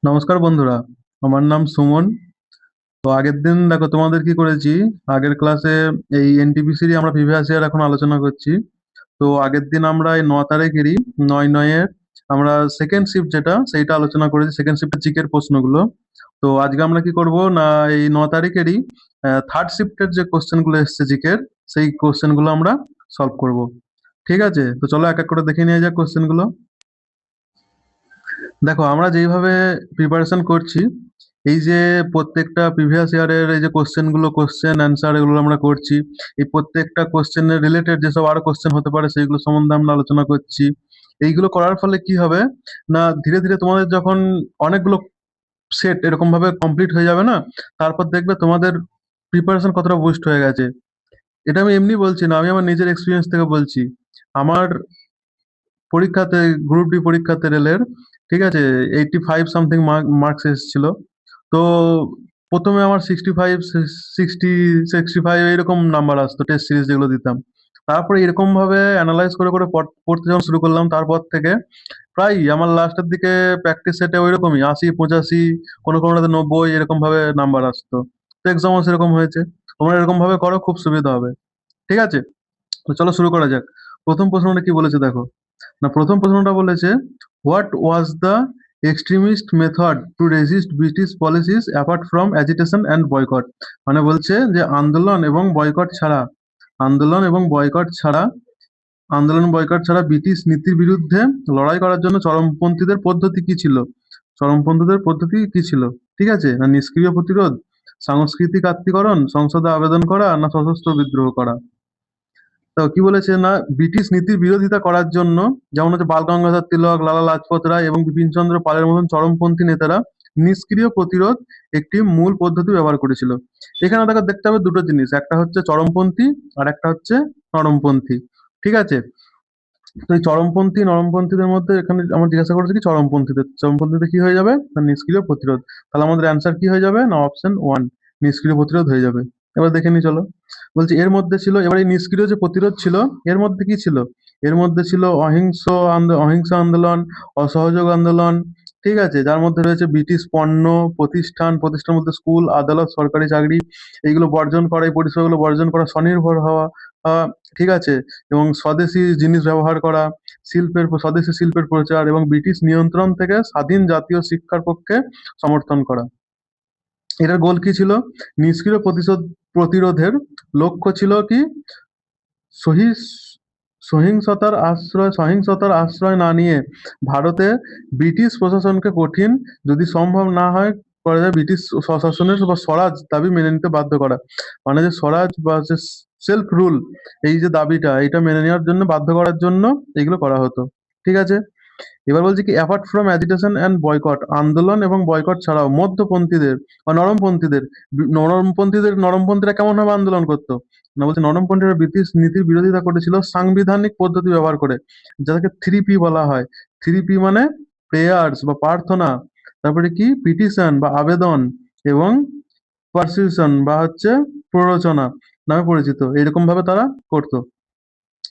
নমস্কার বন্ধুরা, আমার নাম সুমন। তো আগের দিন দেখো তোমাদের কি করেছি। আগের ক্লাসে এই এনটিপিসিরই আমরা প্রিভিয়াস ইয়ার এখন আলোচনা করছি। তো আগের দিন আমরা এই 9 তারিখেরই 9/9-এর আমরা সেকেন্ড শিফট যেটা সেইটা আলোচনা করেছি, সেকেন্ড শিফটের জিকের প্রশ্নগুলো। তো আজকে আমরা কি করব না, এই 9 তারিখেরই থার্ড শিফটের যে কোশ্চেনগুলো এসছে জিকের, সেই কোশ্চেনগুলো আমরা সলভ করব। ঠিক আছে, তো চলো এক এক করে দেখে নিয়ে যাক কোশ্চেনগুলো। দেখো আমরা যেইভাবে প্রিপারেশন করছি, এই যে প্রত্যেকটা প্রিভিয়াস ইয়ারের এই যে কোশ্চেন অ্যান্সার এগুলো আমরা করছি, এই প্রত্যেকটা কোশ্চেনের রিলেটেড যেসব আরো কোশ্চেন হতে পারে সেইগুলো সম্বন্ধে আমরা আলোচনা করছি। এইগুলো করার ফলে কি হবে না, ধীরে ধীরে তোমাদের যখন অনেকগুলো সেট এরকম ভাবে কমপ্লিট হয়ে যাবে না, তারপর দেখবে তোমাদের প্রিপারেশন কতটা বুস্ট হয়ে গেছে। এটা আমি এমনি বলছি না, আমি আমার নিজের এক্সপিরিয়েন্স থেকে বলছি। আমার পরীক্ষাতে, গ্রুপ ডি পরীক্ষাতে রেলের, ঠিক আছে, 85 সামথিং মার্কস এসেছিল। তো প্রথমে আমার 65, 65 এইরকম নাম্বার আসতো টেস্ট সিরিজ যেগুলো দিতাম। তারপরে এরকম ভাবে অ্যানালাইজ করে করে পড়তে যখন শুরু করলাম, তারপর থেকে প্রায় আমার লাস্টের দিকে প্র্যাকটিস সেটে ওই রকমই 80, 85, কোনো কোনোটাতে 90 এরকম ভাবে নাম্বার আসতো। তো এক্সামও সেরকম হয়েছে। তোমরা এরকম ভাবে করো, খুব সুবিধা হবে। ঠিক আছে, তো চলো শুরু করা যাক। প্রথম প্রশ্নটা কি বলেছে দেখো। না, প্রথম প্রশ্নটা বলেছে, what was the extremist method two resist British policies apart from agitation and boycott. মানে বলছে যে আন্দোলন এবং বয়কট ছাড়া ব্রিটিশ নীতির বিরুদ্ধে লড়াই করার জন্য চরমপন্থীদের পদ্ধতি কি ছিল। চরমপন্থীদের পদ্ধতি কি ছিল? ঠিক আছে, না নিষ্ক্রিয় প্রতিরোধ, সাংস্কৃতিক আত্মীকরণ, সংসদে আবেদন করা, না সশস্ত্র বিদ্রোহ করা। তো কি বলেছে না, ব্রিটিশ নীতির বিরোধিতা করার জন্য, যেমন হচ্ছে বাল গঙ্গাধর তিলক, লালা লাজপত রায় এবং বিপিন চন্দ্র পালের মতন চরমপন্থী নেতারা নিষ্ক্রিয় প্রতিরোধ একটি মূল পদ্ধতি ব্যবহার করেছিল। এখানে দেখো দেখতে হবে দুটো জিনিস, একটা হচ্ছে চরমপন্থী আর একটা হচ্ছে নরমপন্থী। ঠিক আছে, তো এই নরমপন্থীদের মধ্যে এখানে আমার জিজ্ঞাসা করেছে কি, চরমপন্থীদের কি হয়ে যাবে না, নিষ্ক্রিয় প্রতিরোধ। তাহলে আমাদের অ্যান্সার কি হয়ে যাবে না, অপশন ওয়ান, নিষ্ক্রিয় প্রতিরোধ হয়ে যাবে। এবার দেখে নি চলো। বলছি এর মধ্যে ছিল, এবার এই নিষ্ক্রিয় যে প্রতিরোধ ছিল, এর মধ্যে কি ছিল? এর মধ্যে ছিল অহিংস আন্দোলন, অসহযোগ আন্দোলন। ঠিক আছে, যার মধ্যে রয়েছে ব্রিটিশ পণ্য, প্রতিষ্ঠান মধ্যে স্কুল, আদালত, সরকারি চাকরি এইগুলো বর্জন করা, এই পরিষেবাগুলো বর্জন করা, স্বনির্ভর হওয়া। ঠিক আছে, এবং স্বদেশী জিনিস ব্যবহার করা, স্বদেশী শিল্পের প্রচার এবং ব্রিটিশ নিয়ন্ত্রণ থেকে স্বাধীন জাতীয় শিক্ষার পক্ষে সমর্থন করা। এটার গোল কি ছিল? নিষ্ক্রিয় প্রতিরোধের লক্ষ্য ছিল কি, সহি সহিংসতার আশ্রয় না নিয়ে ভারতে ব্রিটিশ প্রশাসনকে কঠিন, যদি সম্ভব না হয় করা যায়, ব্রিটিশ প্রশাসনের বা স্বরাজ দাবি মেনে নিতে বাধ্য করা। মানে যে স্বরাজ বা যে সেলফ রুল, এই যে দাবিটা, এটা মেনে নেওয়ার জন্য বাধ্য করার জন্য এইগুলো করা হতো। ঠিক আছে, এবার বলছি কি, apart from agitation and boycott, আন্দোলন এবং বয়কট ছাড়াও মধ্যপন্থীদের বা নরমপন্থীরা কেমন ভাবে আন্দোলন করতো না, বলছে নরমপন্থীরা ব্রিটিশ নীতির বিরোধিতা করেছিল সাংবিধানিক পদ্ধতি ব্যবহার করে, যাকে 3P বলা হয়। 3P মানে প্রেয়ার্স বা প্রার্থনা, তারপরে কি পিটিশন বা আবেদন, এবং পারসিউশন বা হচ্ছে প্ররোচনা নামে পরিচিত। এরকম ভাবে তারা করতো।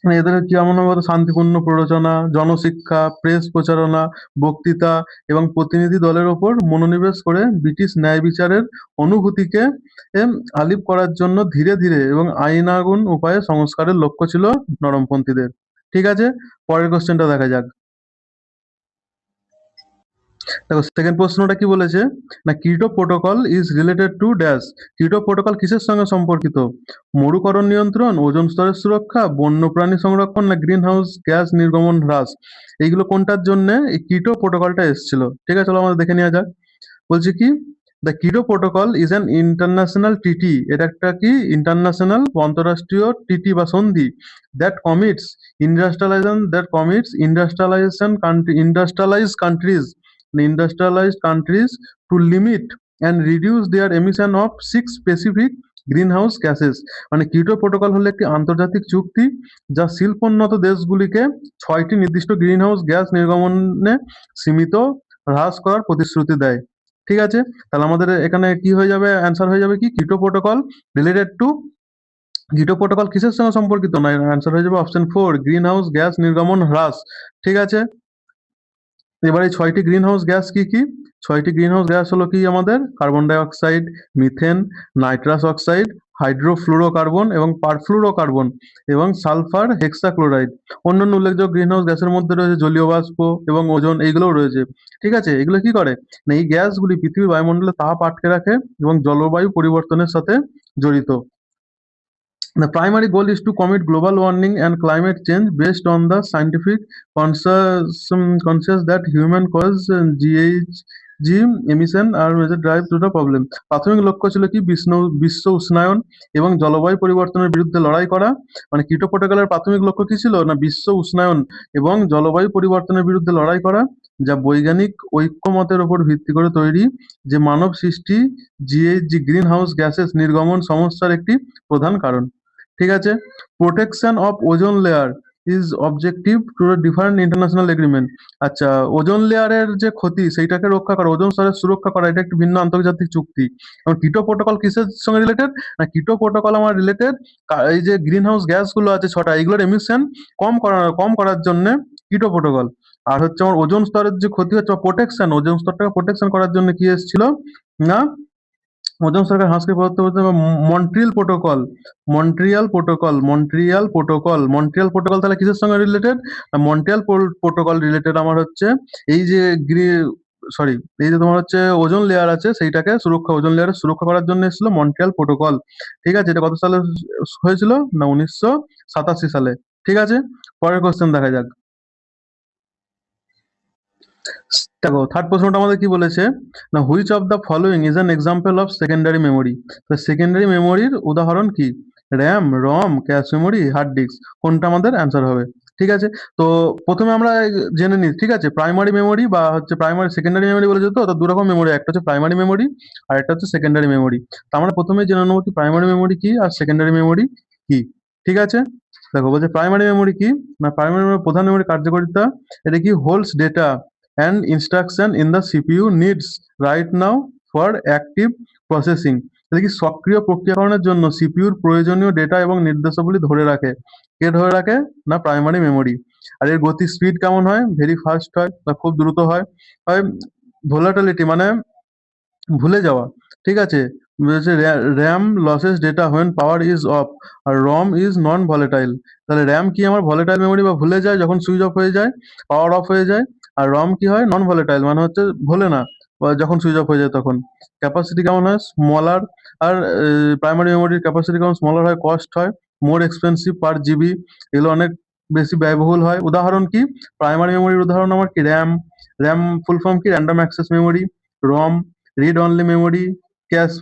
মানে এদের কেমন হবে, শান্তিপূর্ণ প্ররোচনা, জনশিক্ষা, প্রেস প্রচারণা, বক্তৃতা এবং প্রতিনিধি দলের ওপর মনোনিবেশ করে ব্রিটিশ ন্যায় বিচারের অনুভূতিকে এম, আলিপ করার জন্য ধীরে ধীরে এবং আইনানুগ উপায়ে সংস্কারের লক্ষ্য ছিল নরমপন্থীদের। ঠিক আছে, পরের কোশ্চেনটা দেখা যাক। দেখো সেকেন্ড প্রশ্নটা কি বলেছে না, কিটো protocol is related to dash. কিটো প্রোটোকল কিসের সঙ্গে সম্পর্কিত? মরুকরণ নিয়ন্ত্রণ, ওজোন স্তরের সুরক্ষা, বন্যপ্রাণী সংরক্ষণ, না গ্রিন হাউস গ্যাস নির্গমন হ্রাস। এইগুলো কোনটার জন্য এই কিটো প্রোটোকলটা এসেছিল? ঠিক আছে, চলো আমাদের দেখে নেওয়া যাক। বলছি কি, the Kyoto protocol is an international treaty, এটা একটা কি ইন্টারন্যাশনাল অন্তরাষ্ট্রীয় ট্রিটি বা সন্ধি, industrialised countries to limit and reduce their emission of 6 specific greenhouse gases. মানে কিটো প্রোটোকল হলো একটি আন্তর্জাতিক চুক্তি যা শিল্পোন্নত দেশগুলিকে 6টি নির্দিষ্ট গ্রিন হাউস গ্যাস নির্গমনে সীমিত হ্রাস করার প্রতিশ্রুতি দেয়। ঠিক আছে, তাহলে আমাদের এখানে কি হয়ে যাবে, অ্যান্সার হয়ে যাবে কি, কিটো প্রোটোকল রিলেটেড টু, কিটো প্রোটোকল কিসের সঙ্গে সম্পর্কিত, না অ্যান্সার হয়ে যাবে option four, green house gas নির্গমন হ্রাস। ঠিক আছে, এবার এই 6টি গ্রিন হাউস গ্যাস কি কি? ছয়টি গ্রিন হাউস গ্যাস হলো কি আমাদের carbon dioxide, methane, nitrous oxide, hydrofluorocarbon এবং পারফ্লুরোকার্বন এবং সালফার হেক্সাক্লোরাইড। অন্যান্য উল্লেখযোগ্য গ্রিন হাউস গ্যাসের মধ্যে রয়েছে জলীয় বাষ্প এবং ওজোন, এইগুলোও রয়েছে। ঠিক আছে, এগুলো কি করে না এই গ্যাসগুলি পৃথিবীর বায়ুমণ্ডলে তাপ আটকে রাখে এবং জলবায়ু পরিবর্তনের সাথে জড়িত। The primary goal is to combat global warming and climate change based on the scientific conscious that human cause GHG emission are major drive to the problem. প্রাথমিক লক্ষ্য ছিল কি বিশ্ব উষ্ণায়ন এবং জলবায়ু পরিবর্তনের বিরুদ্ধে লড়াই করা। মানে কিটো প্রোটোকলের প্রাথমিক লক্ষ্য কি ছিল না বিশ্ব উষ্ণায়ন এবং জলবায়ু পরিবর্তনের বিরুদ্ধে লড়াই করা, যা বৈজ্ঞানিক ঐক্যমতের উপর ভিত্তি করে তৈরি, যে মানব সৃষ্টি জিএইচজি গ্রিন হাউস গ্যাসেস নির্গমন সমস্যার একটি প্রধান কারণ। ঠিক আছে, protection of ozone layer is objective to different international agreement. আচ্ছা, ওজোন লেয়ারের যে ক্ষতি সেইটাকে রক্ষা করা, ওজোন স্তরের সুরক্ষা করা, এটা একটি ভিন্ন আন্তর্জাতিক চুক্তি। এবং কিটো প্রোটোকল কিসের সঙ্গে রিলেটেড না কিটো প্রোটোকল আমার রিলেটেড এই যে গ্রিন হাউস গ্যাস গুলো আছে ছটা, এইগুলোর এমিশন কম করার জন্য কিটো প্রোটোকল। আর হচ্ছে আমার ওজোন স্তরের যে ক্ষতি হচ্ছে প্রোটেকশন, ওজোন স্তরটাকে প্রোটেকশন করার জন্য কি এসেছিল না ওজোন স্তরকে হ্রাসকে পদার্থ বলতে মন্ট্রিয়াল প্রোটোকল তাহলে কিসের সঙ্গে রিলেটেড? মন্ট্রিয়াল প্রোটোকল রিলেটেড আমার হচ্ছে এই যে সরি, এই যে তোমার হচ্ছে ওজোন লেয়ার আছে সেইটাকে ওজোন লেয়ারের সুরক্ষা করার জন্য এসেছিল মন্ট্রিয়াল প্রোটোকল। ঠিক আছে, এটা কত সালে হয়েছিল না 1987 সালে। ঠিক আছে, পরের কোশ্চেন দেখা যাক। দেখো থার্ড প্রশ্নটা আমাদের কি বলেছে না which of the following is an example of secondary memory. তো সেকেন্ডারি মেমোরির উদাহরণ কি? RAM, ROM, cache memory, hard disk, কোনটা আমাদের অ্যান্সার হবে? ঠিক আছে, তো প্রথমে আমরা জেনে নিই। ঠিক আছে, প্রাইমারি মেমোরি বা হচ্ছে সেকেন্ডারি মেমোরি বলেছে, তো দু রকম মেমোরি, একটা হচ্ছে প্রাইমারি মেমোরি আর একটা হচ্ছে সেকেন্ডারি মেমোরি। তো আমরা প্রথমে জেনে নেবো কি প্রাইমারি মেমোরি কি আর সেকেন্ডারি মেমোরি কি। ঠিক আছে, দেখো বলছে প্রাইমারি মেমোরি কি না প্রাইমারি মেমোরি প্রধান মেমোরি কার্যকারিতা, এটা কি holds data and instruction in the CPU needs right now for active processing। এটা কি সক্রিয় প্রক্রিয়াকরণের জন্য সিপিইউর প্রয়োজনীয় ডেটা এবং নির্দেশাবলী ধরে রাখে। কে ধরে রাখে না প্রাইমারি মেমোরি। আর এর গতি স্পিড কেমন হয়? ভেরি ফাস্ট হয় বা খুব দ্রুত হয়। ভোলাটিলিটি মানে ভুলে যাওয়া। ঠিক আছে, RAM loses data when power is off আর রম ইজ নন ভলেটাইল। তাহলে র্যাম কি আমার ভলেটাইল মেমোরি বা ভুলে যায় যখন সুইচ অফ হয়ে যায়, পাওয়ার অফ হয়ে যায়। আর রম কি হয়? নন ভলেটাইল মানে হচ্ছে ভোলে না বা যখন সুইচ অফ হয়ে যায় তখন। ক্যাপাসিটি কেমন হয়? স্মলার। আর প্রাইমারি মেমোরির ক্যাপাসিটি কেমন? স্মলার হয়, কস্ট হয়, মোর এক্সপেন্সিভ পার জিবি, এগুলো অনেক বেশি ব্যয়বহুল হয়। উদাহরণ কি প্রাইমারি মেমোরির উদাহরণ আমার কি র্যাম, র্যাম ফুল ফর্ম কি random access memory, ROM read only memory, cache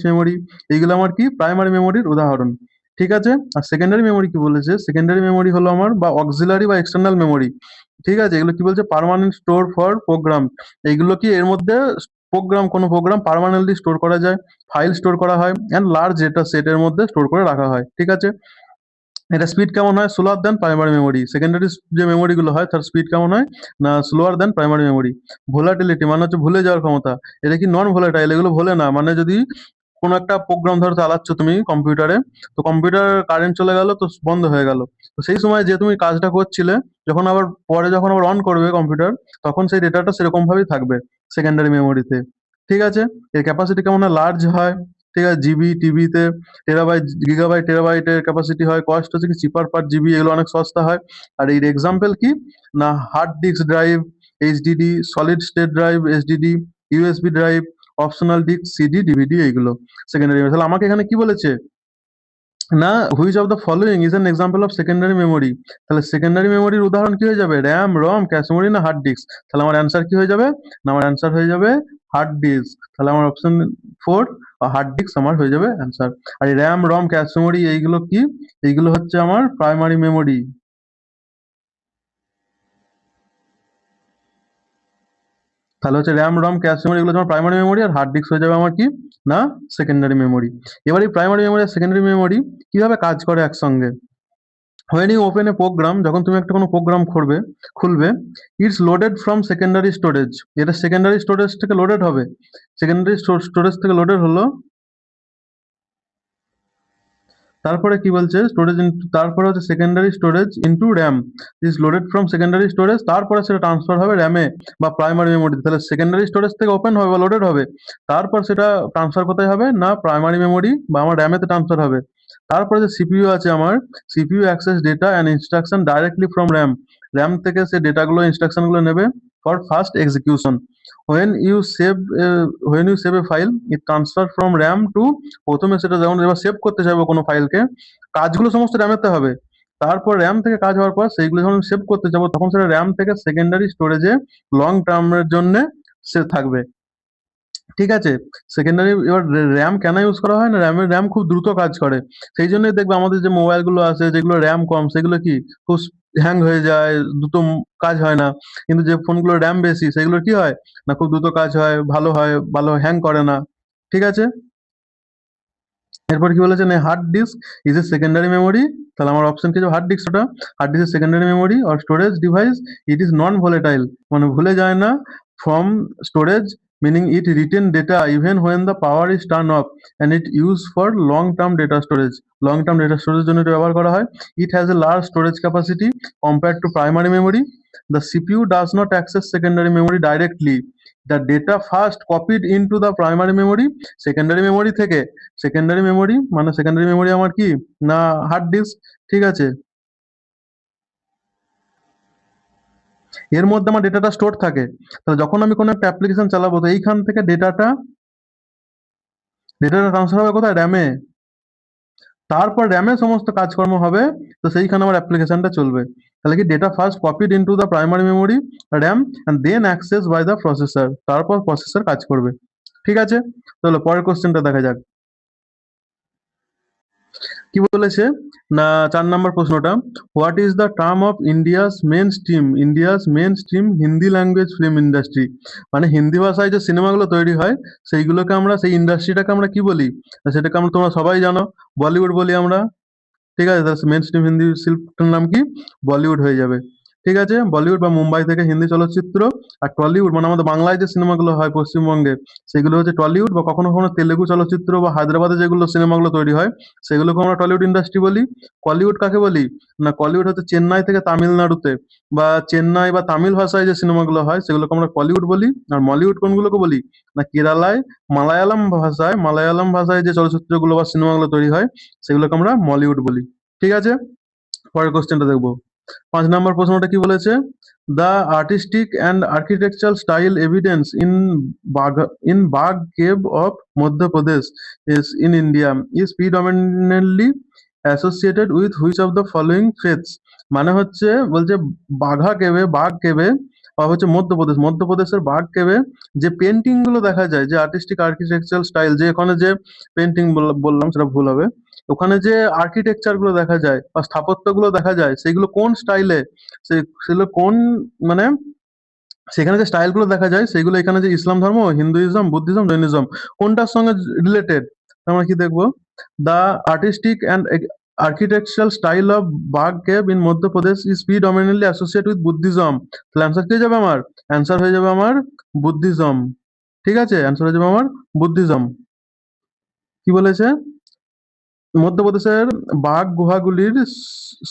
memory, এইগুলো আমার কি প্রাইমারি মেমোরির উদাহরণ। ঠিক আছে, আর সেকেন্ডারি মেমোরি কি বলেছে? সেকেন্ডারি মেমোরি হলো আমার বা অক্সিলারি বা এক্সটার্নাল মেমোরি। ঠিক আছে, এগুলো কি বলছে? Permanent store for program. এইগুলো কি এর মধ্যে কোনো প্রোগ্রাম পার্মানেন্টলি স্টোর করা যায়, ফাইল স্টোর করা হয় এন্ড লার্জ ডেটা সেটের মধ্যে স্টোর করে রাখা হয়। ঠিক আছে, এটা স্পিড কেমন হয়? স্লোয়ার দেন প্রাইমারি মেমোরি। সেকেন্ডারি যে মেমোরি গুলো হয় তার স্পিড কেমন হয় না স্লোয়ার দেন প্রাইমারি মেমোরি। ভোলাটিলিটি মানে হচ্ছে ভুলে যাওয়ার ক্ষমতা। এটা কি নন ভোলাটাইল, এগুলো ভোলে না। মানে যদি কোনো একটা প্রোগ্রাম ধরো চালাচ্ছ তুমি কম্পিউটারে, তো কম্পিউটার কারেন্ট চলে গেল তো বন্ধ হয়ে গেল, তো সেই সময় যে তুমি কাজটা করছিলে যখন আবার অন করবে কম্পিউটার, তখন সেই ডেটাটা সেরকম ভাবেই থাকবে সেকেন্ডারি মেমোরিতে। ঠিক আছে, এর ক্যাপাসিটি কেমন হয়? লার্জ হয়। ঠিক আছে, জিবি টিবিতে টেরাবাইটের ক্যাপাসিটি হয়। কস্ট হচ্ছে কি চিপার পার জিবি, এগুলো অনেক সস্তা হয়। আর এর এক্সাম্পল কি না hard disk drive, HDD, solid state drive SDD, USB drive, optional disk CD DVD, এইগুলো সেকেন্ডারি। তাহলে আমাকে এখানে কি বলেছে না which of the following is an example of secondary memory. তাহলে সেকেন্ডারি মেমোরির উদাহরণ কি হয়ে যাবে? র্যাম, রম, ক্যাশ মেমোরি না হার্ড ডিস্ক। তাহলে আমার অ্যান্সার কি হয়ে যাবে না আমার অ্যান্সার হয়ে যাবে হার্ড ডিস্ক। তাহলে আমার অপশন 4 হার্ড ডিস্ক আমার হয়ে যাবে অ্যান্সার। আর র্যাম, রম, ক্যাশ মেমোরি এইগুলো কি? এইগুলো হচ্ছে আমার প্রাইমারি মেমোরি। তাহলে হচ্ছে র্যাম, রম, ক্যাশ মেমোরি এগুলো তোমার প্রাইমারি মেমোরি, আর হার্ড ডিস্ক হয়ে যাবে আমার কি না সেকেন্ডারি মেমোরি। এবার এই প্রাইমারি মেমোরি আর সেকেন্ডারি মেমোরি কিভাবে কাজ করে একসঙ্গে? when you open a program, যখন তুমি একটা কোনো প্রোগ্রাম খুলবে, it's loaded from secondary storage. এটা সেকেন্ডারি স্টোরেজ থেকে লোডেড হবে। সেকেন্ডারি স্টোরেজ থেকে লোডেড হলো, তারপরে কি বলছে স্টোরেজ ইনটু, তারপরে হচ্ছে secondary storage into RAM is loaded from secondary storage, তারপরে সেটা ট্রান্সফার হবে র্যামে বা প্রাইমারি মেমোরি। তাহলে সেকেন্ডারি স্টোরেজ থেকে ওপেন হবে বা লোডেড হবে, তারপর সেটা ট্রান্সফার কোথায় হবে না প্রাইমারি মেমোরি বা আমার র্যামেতে ট্রান্সফার হবে। তারপরে যে সিপিইউ আছে আমার, CPU access data and instruction directly from RAM, RAM থেকে সে ডেটাগুলো ইনস্ট্রাকশনগুলো নেবে for fast execution. when you save when you save a file it transfer from RAM to, প্রথমে সেটা যখন এবার সেভ করতে চাইবো কোনো ফাইলকে, কাজগুলো সমস্ত র্যামেতে হবে। তারপর র্যাম থেকে কাজ হওয়ার পর সেইগুলো যখন সেভ করতে যাবো তখন সেটা র্যাম থেকে সেকেন্ডারি স্টোরেজে লং টার্মের জন্য সে থাকবে। ঠিক আছে? সেকেন্ডারি এবার RAM কেন ইউজ করা হয় না? RAM খুব দ্রুত কাজ করে। সেই জন্যই দেখবে আমাদের যে মোবাইলগুলো আছে যেগুলো RAM কম সেগুলো কি খুব হ্যাং হয়ে যায়, দ্রুত কাজ হয় না। কিন্তু যে ফোনগুলোর RAM বেশি সেগুলোর কি হয়? না খুব দ্রুত কাজ হয়, ভালো হ্যাং করে না। ঠিক আছে? এরপর কি বলেছে না hard disk is a secondary memory. তাহলে আমার অপশন কি, হার্ড ডিস্ক ওটা hard disk secondary memory or storage device, it is non volatile, মানে ভুলে যায় না, from storage meaning it retain data even when the power is turned off and it used for long term data storage, long term data storage জন্য এটা ব্যবহার করা হয়। It has a large storage capacity compared to primary memory. The CPU does not access secondary memory directly, the data first copied into the primary memory, secondary memory থেকে, secondary memory মানে secondary memory আমার কি না hard disk. ঠিক আছে, এর মধ্যে আমার ডেটাটা স্টোর থাকে। তাহলে যখন আমি কোনো একটা অ্যাপ্লিকেশন চালাবো তো এইখান থেকে ডেটাটা ট্রান্সফার হবে কোথায়, র্যামে। তারপর র্যামে সমস্ত কাজকর্ম হবে, তো সেইখানে আমার অ্যাপ্লিকেশনটা চলবে। তাহলে কি data first copied into the primary memory RAM and then access by the processor, তারপর প্রসেসর কাজ করবে। ঠিক আছে, তাহলে পরের কোশ্চেনটা দেখা যাক কি বলেছে না। 4 নম্বর প্রশ্নটা, what is the term of India's main stream Hindi language film industry, মানে হিন্দি ভাষায় যে সিনেমাগুলো তৈরি হয় সেইগুলোকে আমরা, সেই ইন্ডাস্ট্রিটাকে আমরা কি বলি, সেটাকে আমরা তোমরা সবাই জানো বলিউড বলি আমরা। ঠিক আছে, তাহলে মেন স্ট্রিম হিন্দি শিল্পটার নাম কি, বলিউড হয়ে যাবে। ঠিক আছে, বলিউড বা মুম্বাই থেকে হিন্দি চলচ্চিত্র। আর টলিউড মানে আমাদের বাংলায় যে সিনেমাগুলো হয় পশ্চিমবঙ্গে সেগুলো হচ্ছে টলিউড, বা কখনো কখনো তেলেগু চলচ্চিত্র বা হায়দ্রাবাদে যেগুলো সিনেমাগুলো তৈরি হয় সেগুলোকে আমরা টলিউড ইন্ডাস্ট্রি বলি। কলিউড কাকে বলি না, কলিউড হচ্ছে চেন্নাই থেকে তামিলনাড়ুতে বা চেন্নাই বা তামিল ভাষায় যে সিনেমাগুলো হয় সেগুলোকে আমরা কলিউড বলি। আর মলিউড কোনগুলোকে বলি না, কেরালায় মালায়ালাম ভাষায় যে চলচ্চিত্রগুলো বা সিনেমাগুলো তৈরি হয় সেগুলোকে আমরা মলিউড বলি। ঠিক আছে, পরের কোশ্চেনটা দেখবো। 5 নম্বর প্রশ্নটা কি বলেছে, the artistic and architectural style evidence in বাঘ cave of Madhya Pradesh is in India is predominantly associated with which of the following ফেথস, মানে হচ্ছে বলছে বাঘ কেভে বা হচ্ছে মধ্যপ্রদেশের বাঘ কেভে যে পেন্টিং গুলো দেখা যায়, যে আর্টিস্টিক আর্কিটেকচারাল স্টাইল, যে এখানে যে পেন্টিং বললাম সেটা ভুল হবে, ওখানে যে আর্কিটেকচার গুলো দেখা যায় বা স্থাপত্য গুলো দেখা যায় সেগুলো কোন স্টাইলে, সেগুলো কোন মানে সেখানে যে স্টাইল গুলো দেখা যায় সেগুলো এখানে যে ইসলাম ধর্ম, হিন্দুইজম, বুদ্ধিজম, জৈনিজম কোনটার সঙ্গে রিলেটেড, আমরা কি দেখবো, the artistic and architectural style of Bagh Cave in Madhya Pradesh is predominantly associated with Buddhism. তাহলে অ্যান্সার কি হয়ে যাবে আমার, অ্যান্সার হয়ে যাবে আমার বুদ্ধিজম। ঠিক আছে, অ্যান্সার হয়ে যাবে আমার বুদ্ধিজম। কি বলেছে, মধ্যপ্রদেশের বাঘ গুহাগুলির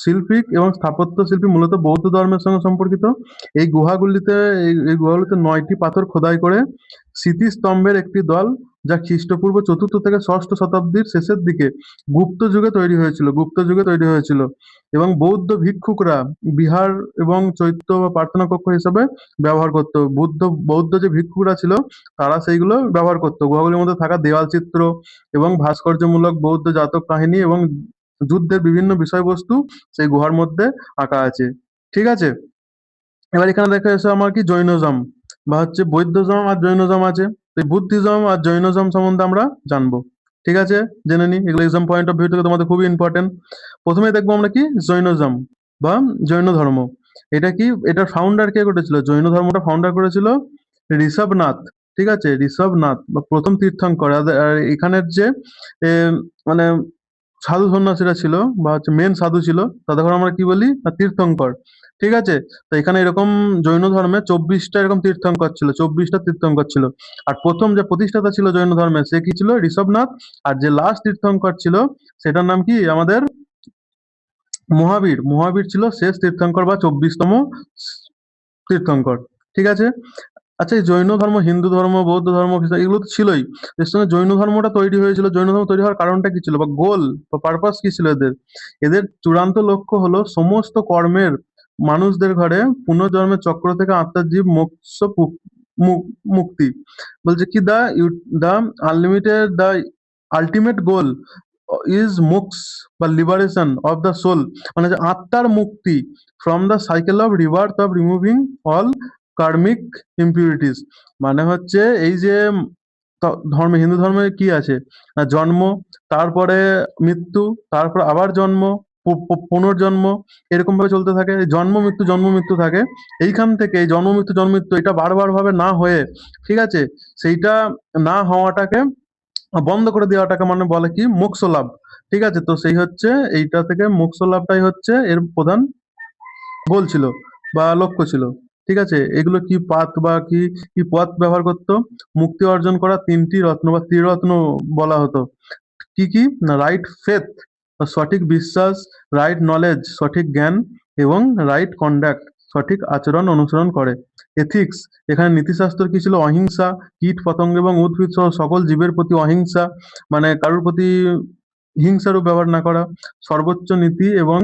শিল্পিক এবং স্থাপত্য শিল্পী মূলত বৌদ্ধ ধর্মের সঙ্গে সম্পর্কিত। এই গুহাগুলিতে এই গুহাগুলিতে 9টি পাথর খোদাই করে স্মৃতিস্তম্ভের একটি দল, যা খ্রিস্টপূর্ব 4র্থ থেকে 6ষ্ঠ শতাব্দীর শেষের দিকে গুপ্ত যুগে তৈরি হয়েছিল এবং বৌদ্ধ ভিক্ষুকরা বিহার এবং চৈত্য বা প্রার্থনা কক্ষ হিসেবে ব্যবহার করত। বৌদ্ধ যে ভিক্ষুকরা ছিল তারা সেইগুলো ব্যবহার করত। গুহাগুলির মধ্যে থাকা দেওয়াল চিত্র এবং ভাস্কর্যমূলক বৌদ্ধ জাতক কাহিনী এবং যুদ্ধের বিভিন্ন বিষয়বস্তু সেই গুহার মধ্যে আঁকা আছে। ঠিক আছে, এবার এখানে দেখা যাচ্ছে আমার কি জৈনজম বা হচ্ছে বৌদ্ধজম আর জৈনজম আছে। তো এই বুদ্ধিজম আর জৈনজম সম্বন্ধে আমরা জানবো। ঠিক আছে, জেনে নিই, এগুলো এক্সাম পয়েন্ট অফ ভিউ থেকে তোমাদের খুবই ইম্পর্টেন্ট। প্রথমে দেখবো আমরা কি জৈনজম বা জৈন ধর্ম। এটা কি, এটার ফাউন্ডার কে করেছিল, জৈন ধর্মটা ফাউন্ডার করেছিল ঋষভনাথ। ঠিক আছে, ঋষভনাথ বা প্রথম তীর্থঙ্কর। আর এখানের যে মানে সাধু সন্ন্যাসীরা ছিল বা হচ্ছে মেন সাধু ছিল তাদের আমরা কি বলি না তীর্থঙ্কর। ঠিক আছে? তো এখানে এরকম জৈন ধর্মে 24টা এরকম তীর্থঙ্কর ছিল, 24টা তীর্থঙ্কর ছিল। আর প্রথম যে প্রতিষ্ঠাতা ছিল জৈন ধর্মের সে কি ছিল? ঋষভনাথ। আর যে লাস্ট তীর্থঙ্কর ছিল সেটার নাম কি? আমাদের মহাবীর। মহাবীর ছিল শেষ তীর্থঙ্কর বা 24তম তীর্থঙ্কর। ঠিক আছে? আচ্ছা, এই জৈন ধর্ম, হিন্দু ধর্ম, বৌদ্ধ ধর্ম, খ্রিস্টান এগুলো তো ছিলই। এর সঙ্গে জৈন ধর্মটা তৈরি হয়েছিল। জৈন ধর্ম তৈরি হওয়ার কারণটা কি ছিল বা গোল বা পারপাস কি ছিল এদের? এদের চূড়ান্ত লক্ষ্য হলো সমস্ত কর্মের মানুষদের ঘরে পুনর্জন্মের চক্র থেকে আত্মার জীব মোক্ষ মুক্তি। বলছে কি the unlimited the ultimate goal is moksha বা লিবারেশন অফ দ্য সোল, মানে যে আত্মার মুক্তি from the cycle of rebirth of removing all karmic impurities. মানে হচ্ছে এই যে ধর্মে, হিন্দু ধর্মে কি আছে না, জন্ম, তারপরে মৃত্যু, তারপর আবার জন্ম, পুনর্জন্ম, এরকম ভাবে চলতে থাকে। জন্ম মৃত্যু থাকে। এইখান থেকে এই জন্ম মৃত্যু জন্ম মৃত্যু এটা বারবার ভাবে না হয়ে, ঠিক আছে, সেইটা না হওয়াটাকে বন্ধ করে দেওয়াটাকে মানে বলে কি? মোক্ষ লাভ। ঠিক আছে? তো সেই হচ্ছে এইটা থেকে মোক্ষ লাভটাই হচ্ছে এর প্রধান গোল ছিল বা লক্ষ্য ছিল। ঠিক আছে? এগুলো কি পাথ বা কি কি পথ ব্যবহার করতো? মুক্তি অর্জন করা ৩টি রত্ন বা ত্রিরত্ন বলা হতো। কি কি? না, রাইট ফেথ বা সঠিক বিশ্বাস, রাইট নলেজ সঠিক জ্ঞান, এবং রাইট কন্ডাক্ট সঠিক আচরণ অনুসরণ করে। এথিক্স, এখানে নীতিশাস্ত্র কি ছিল? অহিংসা, কীট পতঙ্গ এবং উদ্ভিদ সহ সকল জীবের প্রতি অহিংসা, মানে কারোর প্রতি হিংসারূপ ব্যবহার না করা সর্বোচ্চ নীতি, এবং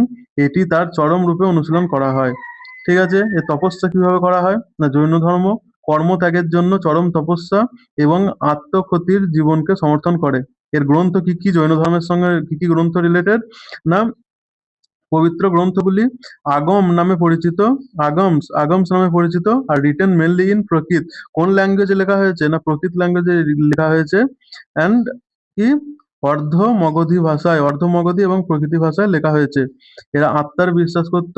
এটি তার চরম রূপে অনুশীলন করা হয়। ঠিক আছে? এ তপস্যা কিভাবে করা হয়? না, জৈন ধর্ম কর্মত্যাগের জন্য চরম তপস্যা এবং আত্মক্ষতির জীবনকে সমর্থন করে। এর গ্রন্থ কি কি? জৈন ধর্মের সঙ্গে কি কি গ্রন্থ রিলেটেড? না, পবিত্র গ্রন্থগুলি আগম নামে পরিচিত, আগমস নামে পরিচিত, আর রিটেন মেনলি ইন প্রকৃত। কোন ল্যাঙ্গুয়েজে লেখা হয়েছে? না, প্রকৃত ল্যাঙ্গুয়েজে লেখা হয়েছে। অ্যান্ড কি? অর্ধ মগধী ভাষায়, অর্ধ মগধী এবং প্রকৃতি ভাষায় লেখা হয়েছে। এরা আত্মার বিশ্বাস করত।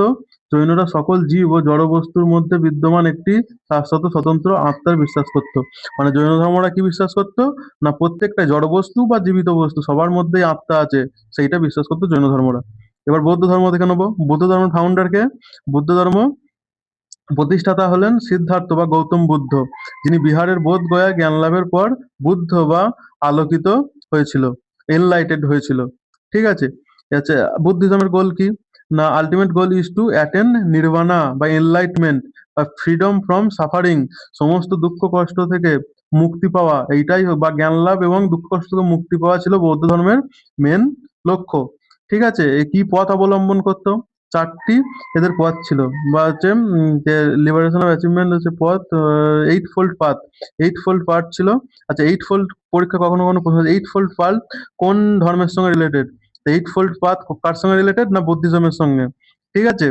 জৈনরা সকল জীব ও জড় বস্তুর মধ্যে বিদ্যমান একটি শাশ্বত স্বতন্ত্র আত্মার বিশ্বাস করত। মানে জৈন ধর্মরা কি বিশ্বাস করত? না, প্রত্যেকটা জড় বস্তু বা জীবিত বস্তু সবার মধ্যেই আত্মা আছে, সেইটা বিশ্বাস করতো জৈন ধর্মরা। এবার বৌদ্ধ ধর্ম দেখে নেবো। বৌদ্ধ ধর্মের ফাউন্ডার কে? বুদ্ধ ধর্ম প্রতিষ্ঠাতা হলেন সিদ্ধার্থ বা গৌতম বুদ্ধ, যিনি বিহারের বোধ গয়ায় জ্ঞান লাভের পর বুদ্ধ বা আলোকিত হয়েছিল, এনলাইটেড হয়েছিল। ঠিক আছে? আচ্ছা, বুদ্ধিজমের গোল কি? না, ultimate goal is to attain nirvana বা এনলাইটমেন্ট বা ফ্রিডম ফ্রম সাফারিং, সমস্ত দুঃখ কষ্ট থেকে মুক্তি পাওয়া, এইটাই বা জ্ঞান লাভ এবং দুঃখ কষ্ট থেকে মুক্তি পাওয়া ছিল বৌদ্ধ ধর্মের মেন লক্ষ্য। ঠিক আছে? এ কি পথ অবলম্বন করতো? 4টি এদের পথ ছিল, বা হচ্ছে যে লিবারেশন অফ অ্যাচিভমেন্ট হচ্ছে পথ, eight fold path. Eight fold path ছিল। আচ্ছা, এইট ফোল্ড পরীক্ষা কখনো কখনো প্রশ্ন, এইট ফোল্ড পাথ কোন ধর্মের সঙ্গে রিলেটেড? এইট ফোল্ড পাথ কার সঙ্গে রিলেটেড? না, বুদ্ধিজমের সঙ্গে। ঠিক আছে?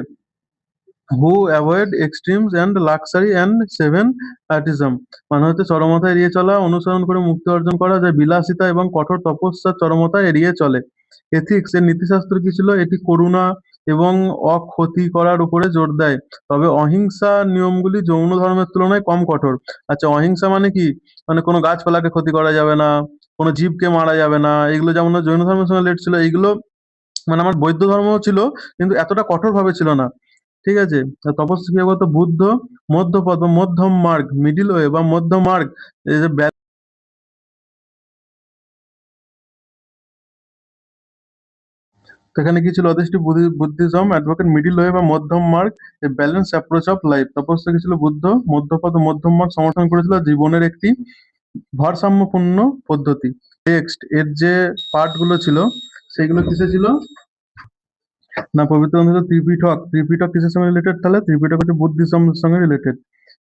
Who avoid extremes and luxury and seven asceticism, মানে হচ্ছে চরমতা এড়িয়ে চলা, অনুসরণ করে মুক্তি অর্জন করা, যা বিলাসিতা এবং কঠোর তপস্যার চরমতা এড়িয়ে চলে। এথিক্স এর নীতিশাস্ত্র কি ছিল? এটি করুণা এবং অক্ষতি করার উপরে জোর দেয়, তবে অহিংসা নিয়মগুলি জৈন ধর্মের তুলনায় কম কঠোর। আচ্ছা, অহিংসা মানে কি? মানে কোনো গাছপালাকে ক্ষতি করা যাবে না, কোনো জীবকে মারা যাবে না, এগুলো যেমন জৈন ধর্মের সঙ্গে লেট ছিল এইগুলো। মানে আমার বৌদ্ধ ধর্মও ছিল, কিন্তু এতটা কঠোর ভাবে ছিল না। ঠিক আছে? তপস্যা কি বলতো? বুদ্ধ মধ্যপদ বা মধ্যম মার্গ, মিডিল ওয়ে বা মধ্য মার্গ, এই যে সেখানে কি ছিল? অদৃষ্টি বুদ্ধিজম অ্যাডভোকেট মিডিল ওয়ে বা মধ্যম মার্গ, a balance approach of life. তপস্যা কি ছিল? বুদ্ধ মধ্যপদ ও মধ্যম মার্গ সমর্থন করেছিল জীবনের একটি ভারসাম্যপূর্ণ পদ্ধতি। টেক্সট এর যে পার্ট গুলো ছিল সেগুলো কিসে ছিল? না, পবিত্র গ্রন্থ হলো ত্রিপিটক। ত্রিপিটক কিসের সঙ্গে রিলেটেড? তাহলে ত্রিপিটক হচ্ছে বুদ্ধিজমের সঙ্গে রিলেটেড।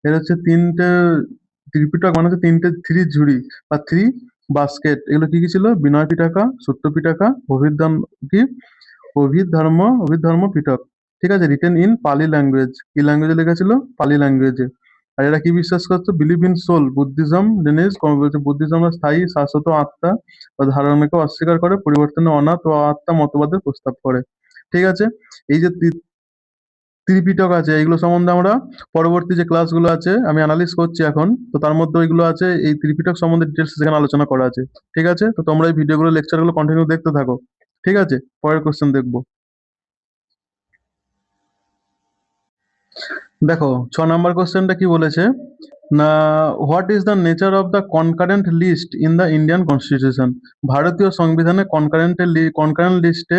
এর হচ্ছে তিনটে ত্রিপিটক, মানে হচ্ছে তিনটে থ্রি ঝুড়ি বা থ্রি বাস্কেট। এগুলো কি কি ছিল? বিনয় পিটকা, সত্য পিটকা, অভিধান কি? অভিধর্ম, অভিধর্ম পিটক। ঠিক আছে? রিটেন ইন পালি ল্যাঙ্গুয়েজ। কি ল্যাঙ্গুয়েজে লেখা ছিল? পালি ল্যাঙ্গুয়েজে। আর এরা কি বিশ্বাস করতো? Believe in soul. Buddhism denies বলছে বুদ্ধিজম স্থায়ী শাশ্বত আত্মা বা ধারণাকে অস্বীকার করে, পরিবর্তনে অনাথ ও আত্মা মতবাদের প্রস্তাব করে। ঠিক আছে? এই যে ত্রিপিটক আছে, এইগুলো সম্বন্ধে আমরা পরবর্তী যে ক্লাসগুলো আছে আমি অ্যানালিস করছি এখন, তো তার মধ্যে ওইগুলো আছে, এই ত্রিপিটক সম্বন্ধে ডিটেলস সেখানে আলোচনা করা আছে। ঠিক আছে? তো তোমরা এই ভিডিওগুলো লেকচারগুলো কন্টিনিউ দেখতে থাকো। ঠিক আছে? পরের কোশ্চেন দেখবো। দেখো 6 নম্বর কোশ্চেনটা কি বলেছে না, what is the nature of the concurrent list in the Indian constitution? ভারতীয় সংবিধানে কনকারেন্ট লিস্টে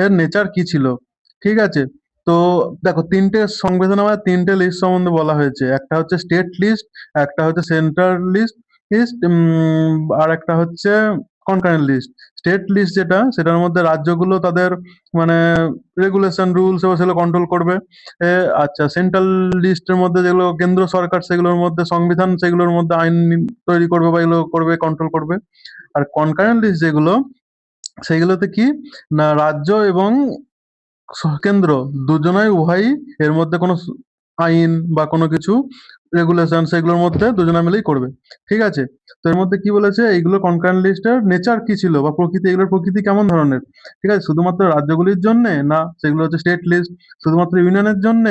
এর নেচার কি ছিল? ঠিক আছে, তো দেখো তিনটে সংবিধান আমার তিনটে লিস্ট সম্বন্ধে বলা হয়েছে, একটা হচ্ছে স্টেট লিস্ট, একটা হচ্ছে সেন্ট্রাল লিস্ট আর একটা হচ্ছে কনকারেন্ট লিস্ট। স্টেট লিস্ট যেটা, সেটার মধ্যে রাজ্যগুলো তাদের মানে রেগুলেশন রুলস এবং সেগুলো কন্ট্রোল করবে। আচ্ছা, সেন্ট্রাল লিস্টের মধ্যে যেগুলো কেন্দ্র সরকার, সেগুলোর মধ্যে সংবিধান, সেগুলোর মধ্যে আইন তৈরি করবে বা এগুলো করবে, কন্ট্রোল করবে। আর কনকারেন্ট লিস্ট যেগুলো, সেগুলোতে কি না, রাজ্য এবং কেন্দ্র দুজনাই উভয়ই এর মধ্যে কোনো আইন বা কোনো কিছু রেগুলেশন সেগুলোর মধ্যে দুজনা মিলেই করবে। ঠিক আছে, তো এর মধ্যে কি বলেছে, এইগুলো কনকারেন্ট লিস্টের নেচার কি ছিল বা প্রকৃতি, এগুলোর প্রকৃতি কেমন ধরনের? ঠিক আছে, শুধুমাত্র রাজ্যগুলির জন্য না, সেগুলো হচ্ছে স্টেট লিস্ট। শুধুমাত্র ইউনিয়নের জন্য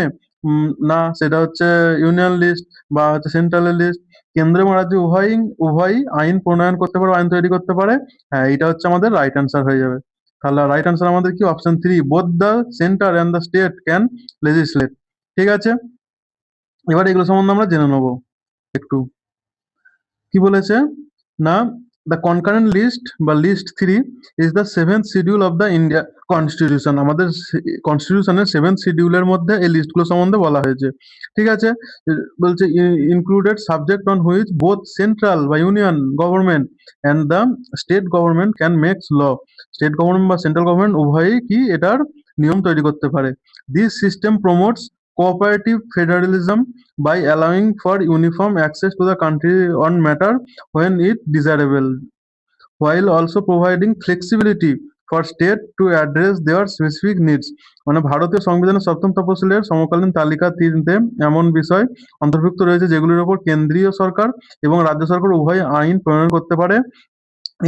না, সেটা হচ্ছে ইউনিয়ন লিস্ট বা হচ্ছে সেন্ট্রালের লিস্ট। কেন্দ্র এবং রাজ্য উভয়ই উভয়ই আইন প্রণয়ন করতে পারে, আইন তৈরি করতে পারে। হ্যাঁ, এটা হচ্ছে আমাদের রাইট অ্যান্সার হয়ে যাবে। তাহলে রাইট অ্যান্সার আমাদের কি, option 3, both the centre and the state can লেজিসলেট। ঠিক আছে, এবার এগুলো সম্বন্ধে আমরা জেনে নেবো একটু। কি বলেছে না, দ্য কনকারেন্ট লিস্ট বা list 3 is the seventh schedule of the India constitution. আমাদের কনস্টিটিউশনের সেভেন্থ শিডিউলের মধ্যে এই লিস্টগুলো সম্বন্ধে বলা হয়েছে। ঠিক আছে, বলছে included subject on which both central বা union government and the state government can makes law. State government বা সেন্ট্রাল গভর্নমেন্ট উভয়ই কি এটার নিয়ম তৈরি করতে পারে। This system promotes cooperative federalism by allowing for uniform access to the country on matter when it desirable, while also providing flexibility for state to address their specific needs। মানে ভারতীয় সংবিধানের সপ্তম তফসিলের সমকালীন তালিকা 3-তে এমন বিষয় অন্তর্ভুক্ত রয়েছে যেগুলির উপর কেন্দ্রীয় সরকার এবং রাজ্য সরকার উভয় আইন প্রণয়ন করতে পারে।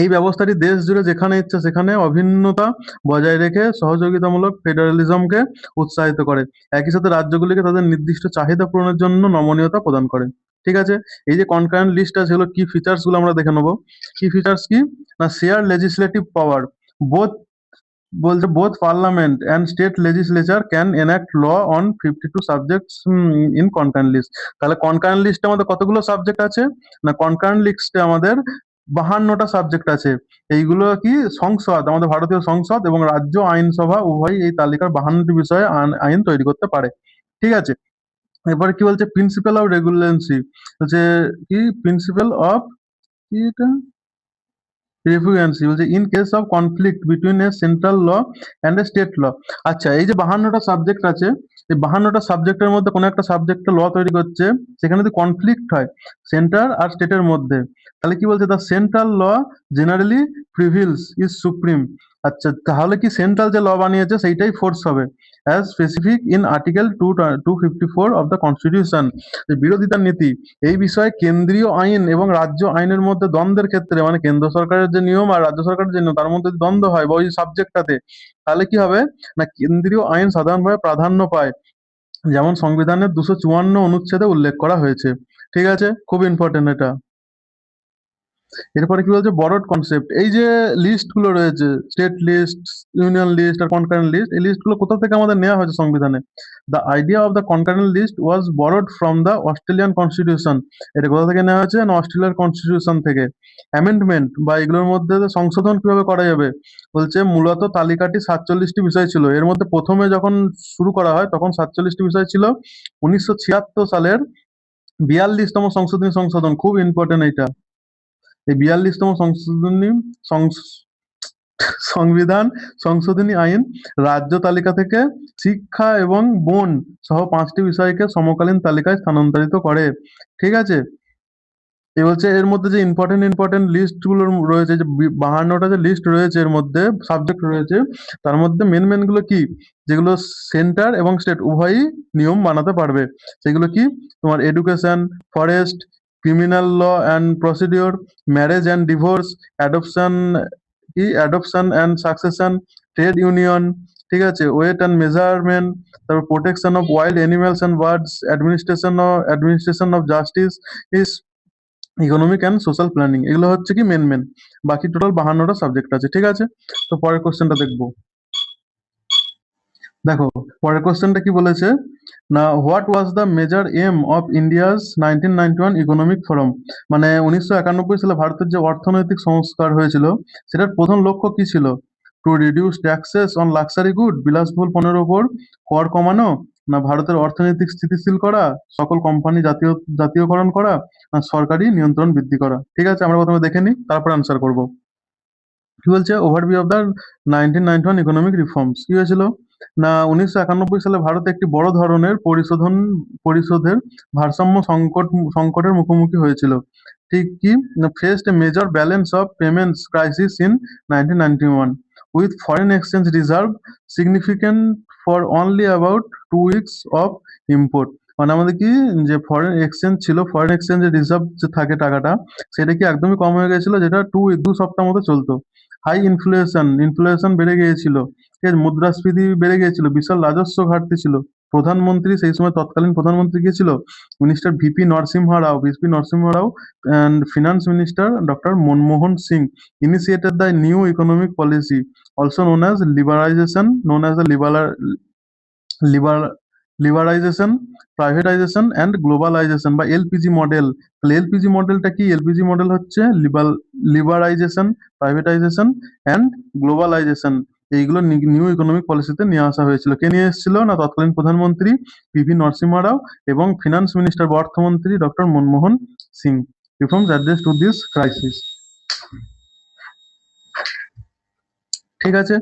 এই ব্যবস্থাটি দেশ জুড়ে যেখানে ইচ্ছে সেখানে অভিন্নতা বজায় রেখে সহযোগিতামূলক ফেডারেলিজমকে উৎসাহিত করে। একই সাথে রাজ্যগুলিকে তাদের নির্দিষ্ট চাহিদা পূরণের জন্য নমনীয়তা প্রদান করে। ঠিক আছে, এই যে কনকারেন্ট লিস্ট আছে, এগুলো কি ফিচার্স গুলো আমরা দেখে নেবো। কি ফিচার্স কি না, শেয়ার লেজিসলেটিভ পাওয়ার, বোথ বলছে both parliament and state legislature can enact law on 52 subjects in concurrent list. তাহলে কনকারেন্ট লিস্টে আমাদের কতগুলো সাবজেক্ট আছে না, কনকারেন্ট লিস্টে আমাদের 52টা সাবজেক্ট আছে। এইগুলো কি সংসদ, আমাদের ভারতীয় সংসদ এবং রাজ্য আইনসভা উভয় এই তালিকার 52টি বিষয়ে আইন তৈরি করতে পারে। ঠিক আছে, এরপরে কি বলছে, প্রিন্সিপাল অফ রেগুলেন্সি, বলছে কি প্রিন্সিপাল অফ, কি এটা, রিফিউয়েন্সি, বলছে in case of conflict between a central law and a state law. আচ্ছা, এই যে 52টা সাবজেক্ট আছে, এই 52টা সাবজেক্টের মধ্যে কোনো একটা সাবজেক্টে ল তৈরি করছে, সেখানে যদি কনফ্লিক্ট হয় সেন্টার আর স্টেটের মধ্যে, তাহলে কি বলছে, the central law generally prevails is supreme. আচ্ছা, তাহলে কি সেন্ট্রাল যে ল বানিয়েছে সেইটাই ফোর্স হবে, as specific in article 254 of the constitution. বিরোধিতার নীতি, এই বিষয়ে কেন্দ্রীয় আইন এবং রাজ্য আইনের মধ্যে দ্বন্দ্বের ক্ষেত্রে, মানে কেন্দ্র সরকারের যে নিয়ম আর রাজ্য সরকারের যে নিয়ম তার মধ্যে যদি দ্বন্দ্ব হয় বা ওই সাবজেক্টটাতে, তাহলে কি হবে না, কেন্দ্রীয় আইন সাধারণভাবে প্রাধান্য পায়, যেমন সংবিধানের 254 অনুচ্ছেদে উল্লেখ করা হয়েছে। ঠিক আছে, খুব ইম্পর্টেন্ট এটা। এরপরে কি বলছে, বরড কনসেপ্ট, এই যে লিস্ট গুলো রয়েছে, স্টেট লিস্ট, ইউনিয়ন লিস্ট আর কনকারেন্ট লিস্ট, এই লিস্ট গুলো কোথা থেকে আমাদের নেওয়া হয়েছে সংবিধানে? The idea of the concurrent list was borrowed from the Australian constitution. এটা কোথা থেকে নেওয়া হয়েছে না, অস্ট্রেলিয়ার কনস্টিটিউশন থেকে। অ্যামেন্ডমেন্ট বা এগুলোর মধ্যে সংশোধন কিভাবে করা যাবে, বলছে মূলত তালিকাটি 47টি বিষয় ছিল, এর মধ্যে প্রথমে যখন শুরু করা হয় তখন 47টি বিষয় ছিল। 1976 সালের 42তম সংশোধন, খুব ইম্পর্টেন্ট এইটা। এই 42তম সংবিধান সংশোধনী আইন রাজ্য তালিকা থেকে শিক্ষা এবং বন সহ 5টি বিষয়কে সমকালীন তালিকায় স্থানান্তরিত করে। ঠিক আছে, এ বলছে এর মধ্যে যে ইম্পর্টেন্ট লিস্ট গুলো রয়েছে, যে 52টা যে লিস্ট রয়েছে, এর মধ্যে সাবজেক্ট রয়েছে, তার মধ্যে মেন গুলো কি, যেগুলো সেন্টার এবং স্টেট উভয়ই নিয়ম বানাতে পারবে, সেগুলো কি, তোমার education, forest, criminal law and procedure, marriage and divorce, adoption, adoption and succession, trade union. ঠিক আছে, ওয়েট অ্যান্ড মেজারমেন্ট, তারপর protection of wild animals and birds, administration of justice, economic and social planning. এগুলো হচ্ছে কি main. বাকি total 52টা subject আছে। ঠিক আছে, তো পরের কোশ্চেনটা দেখবো। দেখো পরের কোশ্চেনটা কি বলেছে না, what was the major aim of India's 1991 economic forum, মানে 1991 সালে ভারতের যে অর্থনৈতিক সংস্কার হয়েছিল সেটার প্রধান লক্ষ্য কি ছিল? To reduce taxes on luxury good, বিলাসবহুল পণ্যের ওপর কর কমানো, না ভারতের অর্থনৈতিক স্থিতিশীল করা, সকল কোম্পানি জাতীয়করণ করা, না সরকারি নিয়ন্ত্রণ বৃদ্ধি করা? ঠিক আছে, আমরা প্রথমে দেখে নিই তারপর আনসার করব। কি বলছে, overview of the 1991 economic reforms. কি হয়েছিল না, 1991 সালে ভারত একটি বড় ধরনের পরিশোধের ভারসাম্য সংকটের মুখোমুখি হয়েছিল। ঠিক কি, faced a major balance of payments crisis in 1991 with foreign exchange reserve significant for only about 2 weeks of import. মানে আমাদের কি, যে ফরেন এক্সচেঞ্জ ছিল, ফরেন এক্সচেঞ্জের রিজার্ভ যে থাকে টাকাটা, সেটা কি একদমই কম হয়ে গেছিল, যেটা 2 সপ্তাহ মতো চলতো। হাই ইনফ্লেশন বেড়ে গিয়েছিল, ঠিক আছে, মুদ্রাস্ফীতি বেড়ে গিয়েছিল, বিশাল রাজস্ব ঘাটতি ছিল। প্রধানমন্ত্রী সেই সময়, তৎকালীন প্রধানমন্ত্রী কে ছিল? Minister V P Narasimha Rao and finance minister doctor Manmohan Singh initiated the new economic policy also known as the liberalisation, privatisation and globalisation বা এলপিজি মডেল। তাহলে এলপিজি মডেলটা কি? এলপিজি মডেল হচ্ছে লিবারাইজেশন, প্রাইভেটাইজেশন অ্যান্ড গ্লোবালাইজেশন। এইগুলো নিউ ইকোনমিক পলিসিতে নিয়ে আসা হয়েছিল। কে নিয়ে এসেছিল না, তৎকালীন প্রধানমন্ত্রী পিভি নরসিংহ রাও এবং ফিনান্স মিনিস্টার বা অর্থমন্ত্রী doctor Manmohan Singh. Reforms address to this crisis. ঠিক আছে,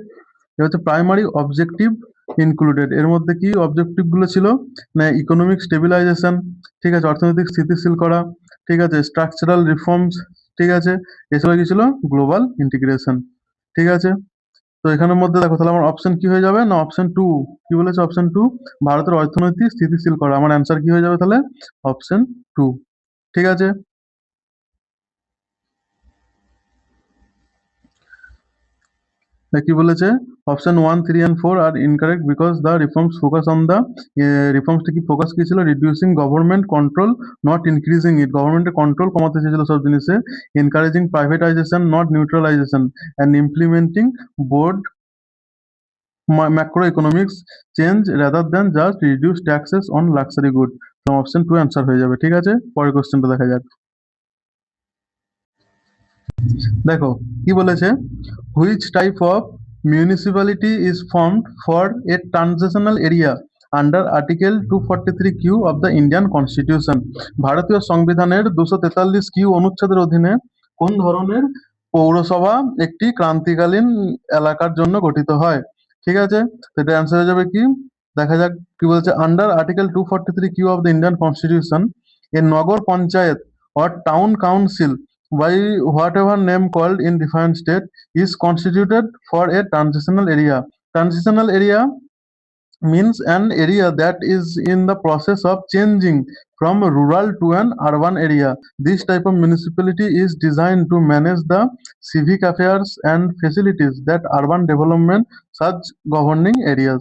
এটা হচ্ছে প্রাইমারি অবজেক্টিভ ইনক্লুডেড। এর মধ্যে কি অবজেক্টিভ গুলো ছিল না, ইকোনমিক স্টেবিলাইজেশন, ঠিক আছে, অর্থনৈতিক স্থিতিশীল করা, ঠিক আছে, স্ট্রাকচারাল রিফর্মস, ঠিক আছে, এছাড়া কি ছিল, গ্লোবাল ইন্টিগ্রেশন। ঠিক আছে, তো এখানের মধ্যে দেখো তাহলে আমার অপশন কি হয়ে যাবে না, অপশন টু। কি বলেছে অপশন টু? ভারতের অর্থনৈতিক স্থিতিশীল করা। আমার অ্যান্সার কি হয়ে যাবে তাহলে? Option two. ঠিক আছে, কি বলেছে, অপশন 1, 3 and 4 আর incorrect because the reforms focus on the, রিফর্মসটা কি ফোকাস কি ছিল? Reducing government control not increasing it, গভর্নমেন্টের কন্ট্রোল কমাতে চেয়েছিল সব জিনিসে। Encouraging privatisation not neutralisation, and implementing broad macro economics change rather than just reduce taxes on luxury good. তো অপশন টু অ্যান্সার হয়ে যাবে। ঠিক আছে, পরের কোশ্চেনটা দেখা যাক। দেখো কি বলেছে, which type of municipality is formed for a transitional area under article 243 Q of the Indian constitution. ভারতীয় সংবিধানের 243 কিউ অনুচ্ছেদের অধীনে কোন ধরনের পৌরসভা একটি ক্রান্তিকালীন এলাকার জন্য গঠিত হয়? ঠিক আছে, তো এটা অ্যান্সার হয়ে যাবে কি, দেখা যাক কি বলছে, under article 243 Q of the Indian constitution a nagar panchayat or town council by whatever name called in defined state is constituted for a transitional area. Transitional area means an area that is in the process of changing from rural to an urban area. This type of municipality is designed to manage the civic affairs and facilities that urban development such governing areas,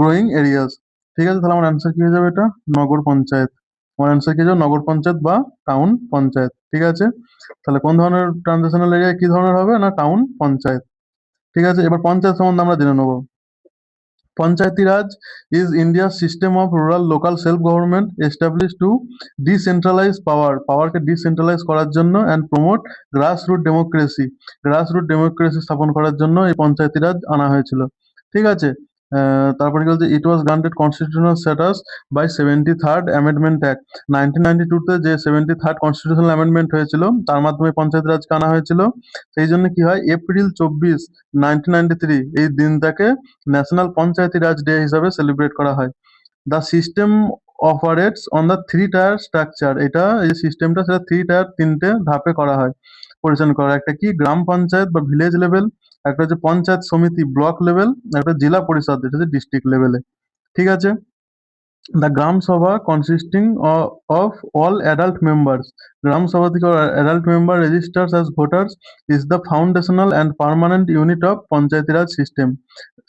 growing areas. ঠিক আছে, তাহলে আমার answer কি হয়ে যাবে? এটা নগর পঞ্চায়েত। আমার answer কি হয়ে যাবে? নগর পঞ্চায়েত বা টাউন পঞ্চায়েত। ঠিক আছে, তাহলে কোন ধরনের ট্রানজিশনাল এরিয়া কি ধরনের হবে না, টাউন পঞ্চায়েত। ঠিক আছে, এবার পঞ্চায়েত সম্বন্ধে আমরা জেনে নেবো। Panchayati Raj is India's system of rural local self-government established to decentralize power, powerকে decentralize করার জন্য and promote grassroots democracy, grassroots democracy স্থাপন করার জন্য এই পঞ্চায়েতি রাজ আনা হয়েছিল। ঠিক আছে, তারপরে কি বলছে, it was granted constitutional status by 73rd amendment act. 1992 যে 73rd কনস্টিটিউশনাল অ্যামেন্ডমেন্ট হয়েছিল তার মাধ্যমে পঞ্চায়েত রাজকে আনা হয়েছিল। সেই জন্য কি হয়, এপ্রিল 24, 1993 এই দিনটাকে ন্যাশনাল পঞ্চায়েতি রাজ ডে হিসাবে সেলিব্রেট করা হয়। The system operates on the 3 tyre structure. এটা এই সিস্টেমটা সেটা 3 টায়ার, 3টে ধাপে করা হয়, পরিচালনা করা হয়। একটা কি, গ্রাম পঞ্চায়েত বা ভিলেজ লেভেল, একটা হচ্ছে পঞ্চায়েত সমিতি ব্লক লেভেল, একটা জেলা পরিষদ যেটা হচ্ছে ডিস্ট্রিক্ট লেভেলে। ঠিক আছে, the Gram Sabha consisting of all adult members. Gram Sabha থেকে adult member registers as voters is the foundational and permanent unit of Panchayati Raj system.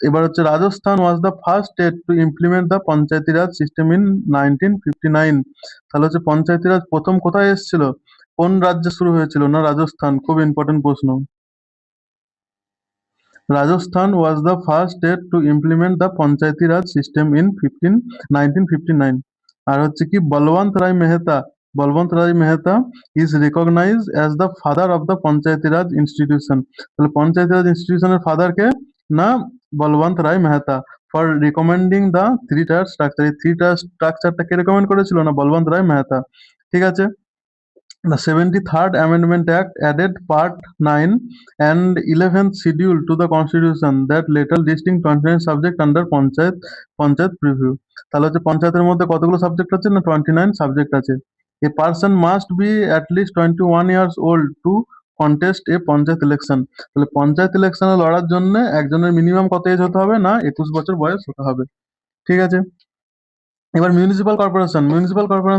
এবার হচ্ছে Rajasthan was the first state to implement the Panchayati Raj system in 1959. তাহলে হচ্ছে পঞ্চায়েতি রাজ প্রথম কোথায় এসেছিল, কোন রাজ্যে শুরু হয়েছিল না, রাজস্থান। খুব ইম্পর্টেন্ট প্রশ্ন। Rajasthan was the first state to implement the Panchayati Raj system in 1959. আর হচ্ছে কি Balwant Rai Mehta is recognized as the father of the Panchayati Raj institution. তাহলে পঞ্চায়েতি রাজ ইনস্টিটিউশনের ফাদার কে? না Balwant Rai Mehta, for recommending the three tier structure. এই থ্রি টায়ার স্ট্রাকচারটা কে recommend করেছিল? না বলবন্ত রায় মেহতা। ঠিক আছে। The 73rd Amendment Act added Part 9 and 11th Schedule to the Constitution that later listing 29 subject under panchayat preview. তাহলে হচ্ছে পঞ্চায়েতের মধ্যে কতগুলো সাবজেক্ট আছে? না 29 সাবজেক্ট আছে। A person must be at least 21 years old to contest a panchayat election. তাহলে পঞ্চায়েত ইলেকশনে লড়ার জন্য একজনের মিনিমাম কত এজ হতে হবে? না 21 বছর বয়স হতে হবে। ঠিক আছে। এবার মিউনিসিপাল কর্পোরেশন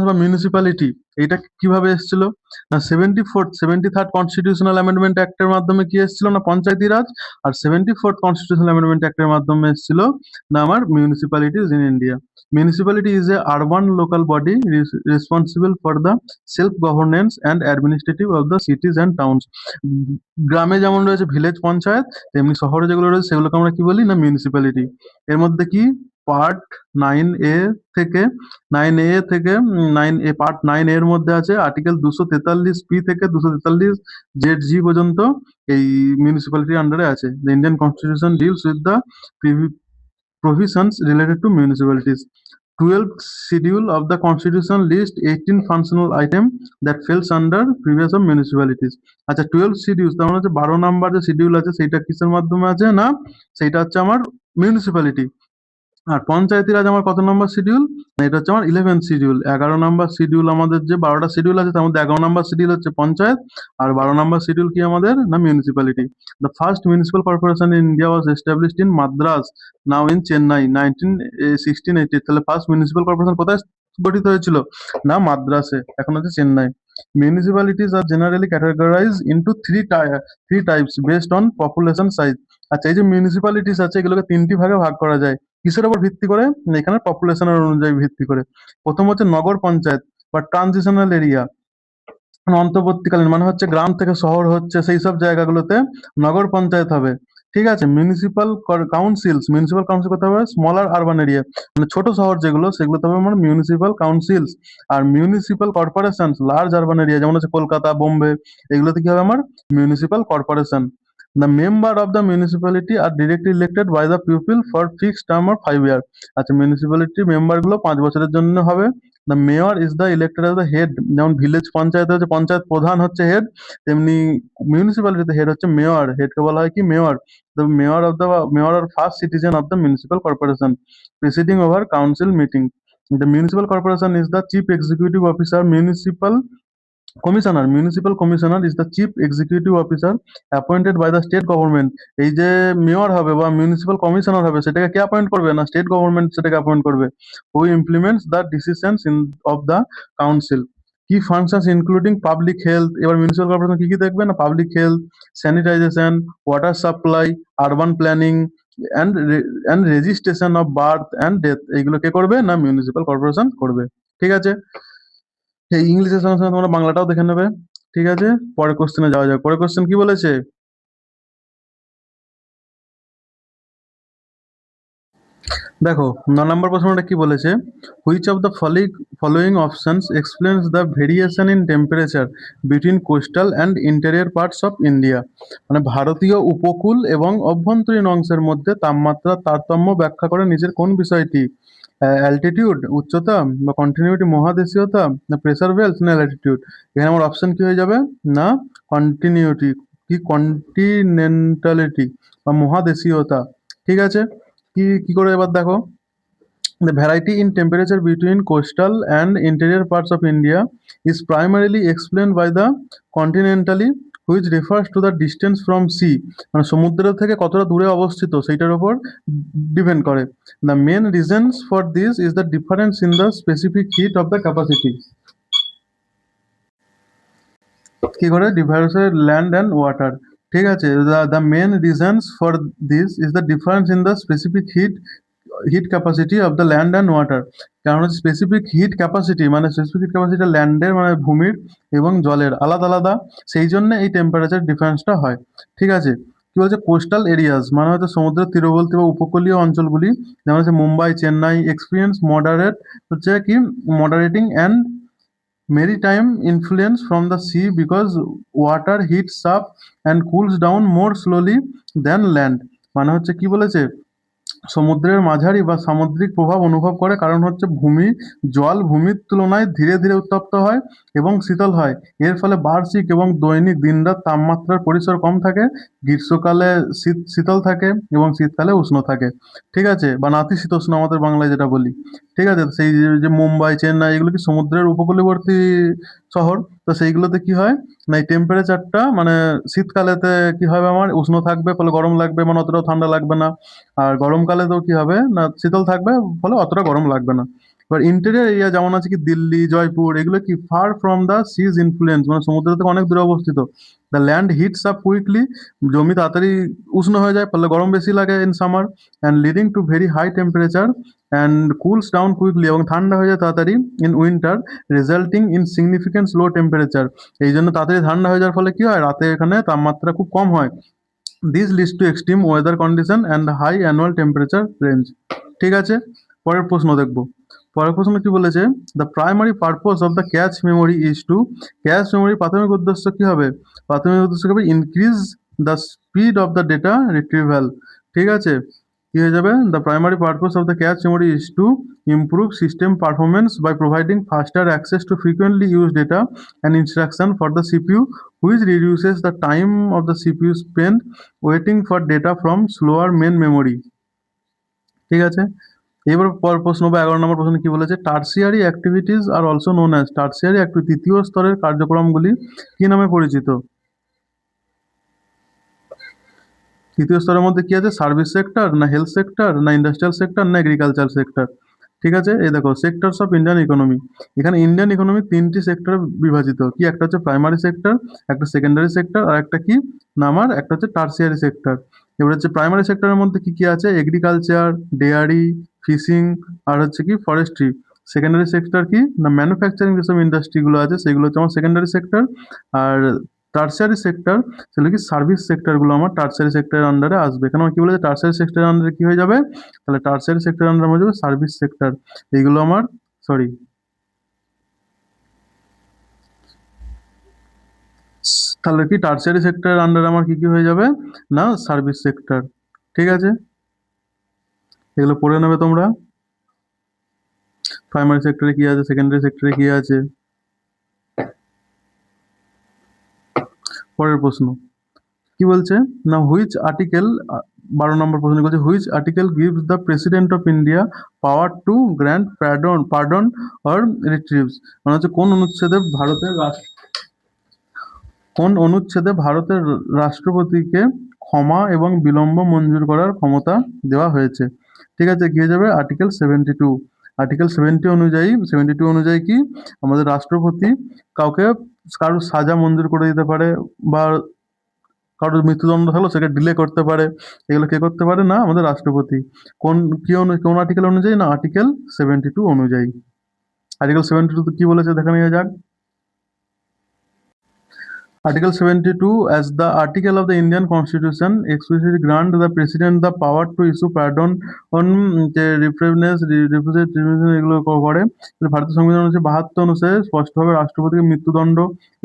বা মিউনিসিপ্যালিটি এটা কিভাবে এসেছিল? না 73rd কনস্টিটিউশনাল অ্যামেন্ডমেন্ট অ্যাক্টের মাধ্যমে কি এসেছিল? না পঞ্চায়েতি রাজ। আর 74th কনস্টিটিউশনাল অ্যামেন্ডমেন্ট অ্যাক্টের মাধ্যমে এসেছিল না আমার municipalities in India. Municipality is a urban local body responsible for the self governance and administrative of the cities and towns. গ্রামে যেমন রয়েছে ভিলেজ পঞ্চায়েত, তেমনি শহরে যেগুলো রয়েছে সেগুলোকে আমরা কি বলি? না মিউনিসিপ্যালিটি। এর মধ্যে কি পার্ট 9A থেকে 9A পার্ট 9 এর মধ্যে আছে আর্টিকেল 243 থেকে 243 ZG পর্যন্ত এই মিউনিসিপ্যালিটির আন্ডারে আছে। The Indian constitution deals with the provisions related to municipalities. 12th schedule of the constitution lists 18 functional items that falls under previous of municipalities. আচ্ছা 12 শিডিউল তার মানে হচ্ছে 12 নাম্বার যে শিডিউল আছে সেটা কিসের মাধ্যমে আছে? না সেটা হচ্ছে আমার মিউনিসিপ্যালিটি। আর পঞ্চায়েতি রাজ আমার কত নম্বর শিডিউল? না এটা হচ্ছে আমার 11th শিডিউল। 11 নম্বর শিডিউল আমাদের যে 12টা শিডিউল আছে তার মধ্যে 11 নম্বর শিডিউল হচ্ছে পঞ্চায়েত, আর 12 নম্বর শিডিউল কি আমাদের? না municipality. The first municipal corporation in India was established in Madras, now in Chennai, 1680। তাহলে ফার্স্ট মিউনিসিপাল কর্পোরেশন কোথায় গঠিত হয়েছিল? না মাদ্রাসে, এখন হচ্ছে Chennai. Municipalities are generally categorized into three types based on population size. আচ্ছা এই যে মিউনিসিপ্যালিটিস আছে এগুলোকে তিনটি ভাগে ভাগ করা যায়। কিসের উপর ভিত্তি করে? না এখানে পপুলেশনের অনুযায়ী ভিত্তি করে। প্রথম হচ্ছে নগর পঞ্চায়েত বা ট্রানজিশনাল এরিয়া, অন্তর্বর্তীকালীন মানে হচ্ছে গ্রাম থেকে শহর হচ্ছে সেই সব জায়গাগুলোতে নগর পঞ্চায়েত হবে। ঠিক আছে। মিউনিসিপাল কাউন্সিল করতে হবে স্মলার আরবান এরিয়া, মানে ছোট শহর যেগুলো সেগুলোতে হবে মানে মিউনিসিপাল কাউন্সিলস। আর municipal corporation large urban area যেমন হচ্ছে কলকাতা, বোম্বে, এগুলোতে কি হবে? আমার municipal corporation. The member of the municipality are directly elected by the people for fixed term of 5 years. আচ্ছা মিউনিসিপ্যালিটি মেম্বার গুলো 5 বছরের জন্য হবে। The mayor is the elected as the head, যেমন ভিলেজ পঞ্চায়েত হচ্ছে পঞ্চায়েত প্রধান হচ্ছে হেড, তেমনি মিউনিসিপ্যালিটিতে হেড হচ্ছে মেয়র। হেডকে বলা হয় কি? Mayor. The mayor or first citizen of the municipal corporation, presiding over council meeting. The municipal corporation is the chief executive officer. Municipal commissioner is the chief executive officer appointed by the state government. এই যে mayor হবে বা municipal commissioner হবে সেটাকে কে appoint করবে? না state government সেটাকে appoint করবে। Who implements the decisions of the council. কি ফাংশনস ইনক্লুডিং পাবলিক হেলথ। এবার মিউনিসিপাল কর্পোরেশন কি কি দেখবে? না public health, sanitisation, water supply, urban planning and registration of birth and death, এইগুলো কে করবে? না মিউনিসিপাল কর্পোরেশন করবে। ঠিক আছে। এই ইংলিশের সঙ্গে সঙ্গে তোমরা বাংলাটাও দেখে নেবে। ঠিক আছে। পরের কোশ্চেনে যাওয়া যাক। পরের কোশ্চেন কি বলেছে? দেখো 9 নম্বর প্রশ্নটা কি বলেছে? Which of the following options explains the variation in temperature between coastal and interior parts of India. মানে ভারতীয় উপকূল এবং অভ্যন্তরীণ অংশের মধ্যে তাপমাত্রার তারতম্য ব্যাখ্যা করে নিচের কোন বিষয়টি? অ্যালটিটিউড উচ্চতা, বা কন্টিনিউটি মহাদেশীয়তা, না প্রেসার বেল্ট, না ল্যাটিটিউড। এখানে আমার অপশন কি হয়ে যাবে? না কন্টিনিউটি, কি কন্টিনেন্টালিটি বা মহাদেশীয়তা। ঠিক আছে। কি করে এবার দেখো, the variety in temperature between coastal and interior parts of India is primarily explained by the continentally, which refers to the distance from sea, মানে সমুদ্র থেকে কতটা দূরে অবস্থিত সেইটার উপর ডিপেন্ড করে। The main reasons for this is the difference in the specific heat of the capacity. কি করে? Difference land and water. ঠিক আছে। the main reasons for this is the difference in the specific heat capacity of the land and water. কারণ হচ্ছে specific hit capacity মানে specific capacity ল্যান্ডের মানে ভূমির এবং জলের আলাদা আলাদা, সেই জন্য এই টেম্পারেচার ডিফারেন্সটা হয়। ঠিক আছে। কি বলছে কোস্টাল এরিয়াস মানে হচ্ছে সমুদ্রের তীরবর্তী বা উপকূলীয় অঞ্চলগুলি, যেমন হচ্ছে মুম্বাই, চেন্নাই, এক্সপিরিয়েন্স মডারেট হচ্ছে কি moderating and maritime influence from the sea because water heats up and cools down more slowly than land. মানে হচ্ছে কি বলেছে, সমুদ্রের মাঝারি বা সামুদ্রিক প্রভাব অনুভব করে, কারণ হচ্ছে জল ভূমির তুলনায় ধীরে ধীরে উত্তপ্ত হয় এবং শীতল হয়। এর ফলে বার্ষিক এবং দৈনিক দিনরাত তাপমাত্রার পরিসর কম থাকে। গ্রীষ্মকালে শীতল থাকে এবং শীতকালে উষ্ণ থাকে। ঠিক আছে, বা নাতিশীতোষ্ণ আমাদের বাংলায় যেটা বলি। ঠিক আছে, সেই যে মুম্বাই, চেন্নাই এগুলো কি সমুদ্রের উপকূলবর্তী শহর। তো সেইগুলোতে কি হয় না, এই টেম্পারেচারটা মানে শীতকালেতে কি হবে আমার উষ্ণ থাকবে, ফলে গরম লাগবে, মানে অতটাও ঠান্ডা লাগবে না। আর গরমকালে তো কি হবে না শীতল থাকবে, ফলে অতটা গরম লাগবে না। এবার ইন্টেরিয়র এরিয়া যেমন আছে কি দিল্লি, জয়পুর, এগুলো কি far from the sea's influence, মানে সমুদ্র থেকে অনেক দূরে অবস্থিত। The land heats up quickly, জমি তাড়াতাড়ি উষ্ণ হয়ে যায়, ফলে গরম বেশি লাগে in summer, and leading to very high temperature, and cools down quickly, এবং ঠান্ডা হয়ে যায় তাড়াতাড়ি in winter, resulting in significant low temperature. এই জন্য তাড়াতাড়ি ঠান্ডা হয়ে যাওয়ার ফলে কি হয়, রাতে এখানে তাপমাত্রা খুব কম হয়। This leads to extreme weather condition and high annual temperature range. ঠিক আছে, পরের প্রশ্ন দেখব। পরের প্রশ্ন কি বলেছে, the primary purpose of the cache memory is to, cache মেমোরির প্রাথমিক উদ্দেশ্য কি হবে, প্রাথমিক উদ্দেশ্য হবে increase the speed of the data retrieval. ঠিক আছে, কি হয়ে যাবে, the primary purpose of the cache memory is to improve system performance by providing faster access to frequently used data and instruction for the CPU, which reduces the time of the CPU spent waiting for data from slower main memory। ঠিক আছে, এবার পর প্রশ্ন বা 11 নম্বর প্রশ্ন কি বলেছে, tertiary activities are also known as, tertiary তৃতীয় স্তরের কার্যক্রমগুলি কি নামে পরিচিত। তৃতীয় স্তরের মধ্যে কি আছে, সার্ভিস সেক্টর না হেলথ সেক্টর না ইন্ডাস্ট্রিয়াল সেক্টর না এগ্রিকালচার সেক্টর। ঠিক আছে, এই দেখো সেক্টরস অফ ইন্ডিয়ান ইকোনমি, এখানে ইন্ডিয়ান ইকোনমি তিনটি সেক্টরে বিভাজিত, কি একটা হচ্ছে প্রাইমারি সেক্টর, একটা সেকেন্ডারি সেক্টর, আর একটা কি না আমার একটা হচ্ছে টার্সিয়ারি সেক্টর। এবার হচ্ছে প্রাইমারি সেক্টরের মধ্যে কি কি আছে, এগ্রিকালচার, ডেয়ারি, ফিশিং, আর হচ্ছে কি ফরেস্ট্রি। সেকেন্ডারি সেক্টর কি না ম্যানুফ্যাকচারিং যেসব ইন্ডাস্ট্রিগুলো আছে সেগুলো হচ্ছে আমার সেকেন্ডারি সেক্টর। আর টার্সিয়ারি সেক্টর সেগুলো কি সার্ভিস সেক্টরগুলো আমার টার্সিয়ারি সেক্টরের আন্ডারে আসবে। এখানে আমার কি বলেছে, টার্সিয়ারি সেক্টরের আন্ডারে কি হয়ে যাবে, তাহলে টার্সিয়ারি সেক্টরের আন্ডারে হয়ে যাবে সার্ভিস সেক্টর। এইগুলো আমার সরি তাহলে কি টার্সিয়ারি সেক্টরের আন্ডারে আমার কি কি হয়ে যাবে না সার্ভিস সেক্টর। ঠিক আছে, এগুলো পড়ে নেবে তোমরা, প্রাইমারি সেক্টরে কি আছে, সেকেন্ডারি সেক্টরে কি আছে। পরের প্রশ্ন কি বলছে না, হুইচ আর্টিকেল, 12 নম্বর প্রশ্ন বলছে, which article gives the president of India power to grant pardon or retrieves, মানে হচ্ছে কোন অনুচ্ছেদে ভারতের রাষ্ট্রপতিকে ক্ষমা এবং বিলম্ব মঞ্জুর করার ক্ষমতা দেওয়া হয়েছে। ঠিক আছে, কি হয়ে যাবে আর্টিকেল 72। আর্টিকেল 72 অনুযায়ী কি আমাদের রাষ্ট্রপতি কাউকে কারোর সাজা মঞ্জুর করে দিতে পারে, বা কারোর মৃত্যুদণ্ড থাকলেও সেটা ডিলে করতে পারে। এগুলো কে করতে পারে না আমাদের রাষ্ট্রপতি। কোন কোন আর্টিকেল অনুযায়ী না আর্টিকেল 72 অনুযায়ী। আর্টিকেল 72 কি বলেছে দেখা নেওয়া যাক। Article 72, as the article of the Indian Constitution, explicitly grant the President the power to issue pardon on এগুলো করে। ভারতীয় সংবিধান অনুযায়ী 72 অনুসারে স্পষ্টভাবে রাষ্ট্রপতিকে মৃত্যুদণ্ড